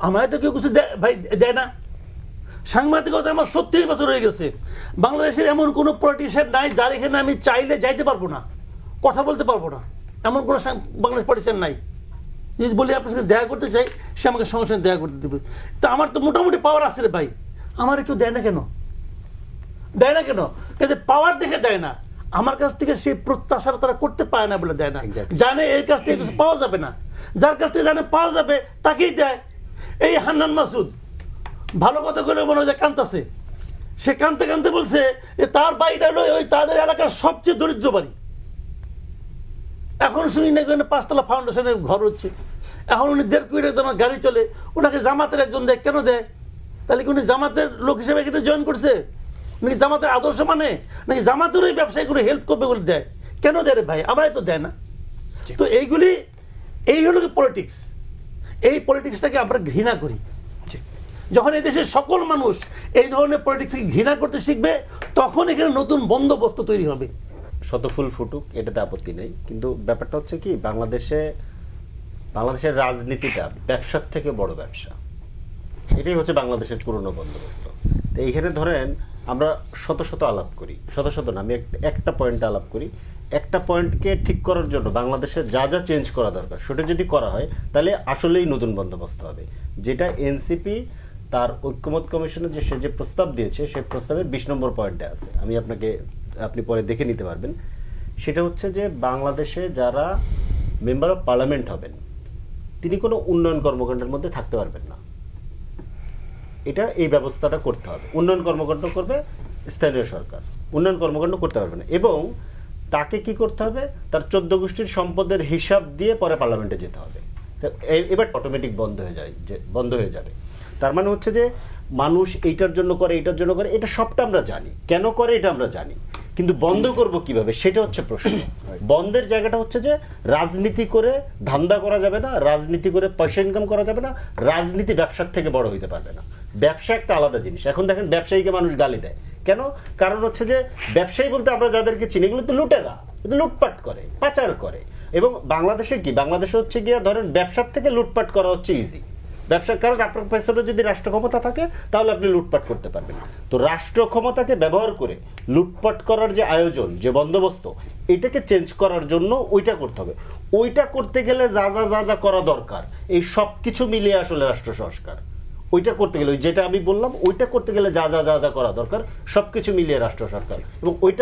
আমার তো কেউ কিছু ভাই দেয় না। সাংবাদিকতা আমার 36 বছর হয়ে গেছে, বাংলাদেশের এমন কোনো পলিটিশিয়ান নাই যার এখানে আমি চাইলে যাইতে পারবো না, কথা বলতে পারবো না, এমন কোনো বাংলাদেশ পলিটিশিয়ান নাই। যদি বলি আপনার সঙ্গে দেখা করতে চাই, সে আমাকে সঙ্গে সঙ্গে দেখা করতে দেবে। তা আমার তো মোটামুটি পাওয়ার আছে রে ভাই, আমার কেউ দেয় না কেন? দেয় না কেন? পাওয়ার দেখে দেয় না, আমার কাছ থেকে সেই প্রত্যাশা তারা করতে পারে না বলে দেয় না। জানে এর কাছ থেকে কিছু পাওয়া যাবে না, যার কাছ থেকে জানে পাওয়া যাবে তাকেই দেয়। এই হান্নান মাসুদ ভালো কথা করে মনে হয় কাঁদতেছে, সে কাঁদতে কাঁদতে বলছে যে তার বাড়িটা হলো ওই তাদের এলাকার সবচেয়ে দরিদ্র বাড়ি। এখন শুনি না 5 তলা ফাউন্ডেশনের ঘর হচ্ছে, এখন উনি 1.5 কোটি টাকা গাড়ি চলে, ওনাকে জামাতের একজন দেয়, কেন দেয়? তাহলে কি উনি জামাতের লোক হিসেবে এটা জয়েন করছে, নাকি জামাতের আদর্শ মানে, নাকি জামাতের ওই ব্যবসায়ী করে হেল্প করবে বলে দেয়? কেন দেয় রে ভাই? আমরাই তো দেয় না। তো এইগুলি, এই হলো কি পলিটিক্স। এই পলিটিক্সটাকে আমরা ঘৃণা করি। যখন এই দেশের সকল মানুষ এই ধরনের পলিটিক্সকে ঘৃণা করতে শিখবে, তখন এখানে নতুন বন্দোবস্ত তৈরি হবে। শতফুল ফুটুক, এটাতে আপত্তি নেই, কিন্তু ব্যাপারটা হচ্ছে কি, বাংলাদেশের রাজনীতিটা ব্যবসার থেকে বড় ব্যবসা, এটাই হচ্ছে বাংলাদেশের পুরনো বন্দোবস্ত। তো এইখানে ধরেন আমরা শত আলাপ করি, শত না, আমি একটা পয়েন্টে আলাপ করি, একটা পয়েন্টকে ঠিক করার জন্য বাংলাদেশের যা যা চেঞ্জ করা দরকার সেটা যদি করা হয় তাহলে আসলেই নতুন বন্দোবস্ত হবে, যেটা এনসিপি তার ঐক্যমত কমিশনে সে যে প্রস্তাব দিয়েছে, সেই প্রস্তাবের 20 নম্বর পয়েন্টে আছে, আপনি পরে দেখে নিতে পারবেন। সেটা হচ্ছে যে বাংলাদেশে যারা মেম্বার অফ পার্লামেন্ট হবেন তিনি কোনো উন্নয়ন কর্মকাণ্ডের মধ্যে থাকতে পারবেন না, এই ব্যবস্থাটা করতে হবে। উন্নয়ন কর্মকাণ্ড করবে স্থানীয় সরকার, উন্নয়ন কর্মকাণ্ড করতে পারবে না, এবং তাকে কি করতে হবে, তার 14 গোষ্ঠীর সম্পদের হিসাব দিয়ে পরে পার্লামেন্টে যেতে হবে। এবার অটোমেটিক বন্ধ হয়ে যাবে। তার মানে হচ্ছে যে মানুষ এইটার জন্য করে, এটা সবটা আমরা জানি, কেন করে এটা আমরা জানি, কিন্তু বন্ধ করব কিভাবে সেটা হচ্ছে প্রশ্ন। বন্ধের জায়গাটা হচ্ছে যে রাজনীতি করে ধান্দা করা যাবে না, রাজনীতি করে পয়সা ইনকাম করা যাবে না, রাজনীতি ব্যবসার থেকে বড় হইতে পারবে না। ব্যবসা একটা আলাদা জিনিস। এখন দেখেন ব্যবসায়ীকে মানুষ গালি দেয় কেন? কারণ হচ্ছে যে ব্যবসায়ী বলতে আমরা যাদেরকে চিনি এগুলো তো লুটেরা, লুটপাট করে, পাচার করে। এবং বাংলাদেশে হচ্ছে গিয়ে ধরেন ব্যবসার থেকে লুটপাট করা হচ্ছে ইজি, কারণ আপনার পেছনে যদি রাষ্ট্র ক্ষমতা থাকে তাহলে আপনি লুটপাট করতে পারবেন। তো রাষ্ট্র ক্ষমতাকে ব্যবহার করে লুটপাট করার যে আয়োজন, যে বন্দোবস্ত, এটাকে চেঞ্জ করার জন্য ওইটা করতে হবে। ওইটা করতে গেলে যা যা যা যা করা দরকার, এই সব কিছু মিলিয়ে আসলে রাষ্ট্র সংস্কার। ওইটা করতে গেলে, যেটা আমি বললাম, ওইটা করতে গেলে যা যা যা যা করা দরকার সবকিছু মিলিয়ে রাষ্ট্র সরকার, এবং ওইটা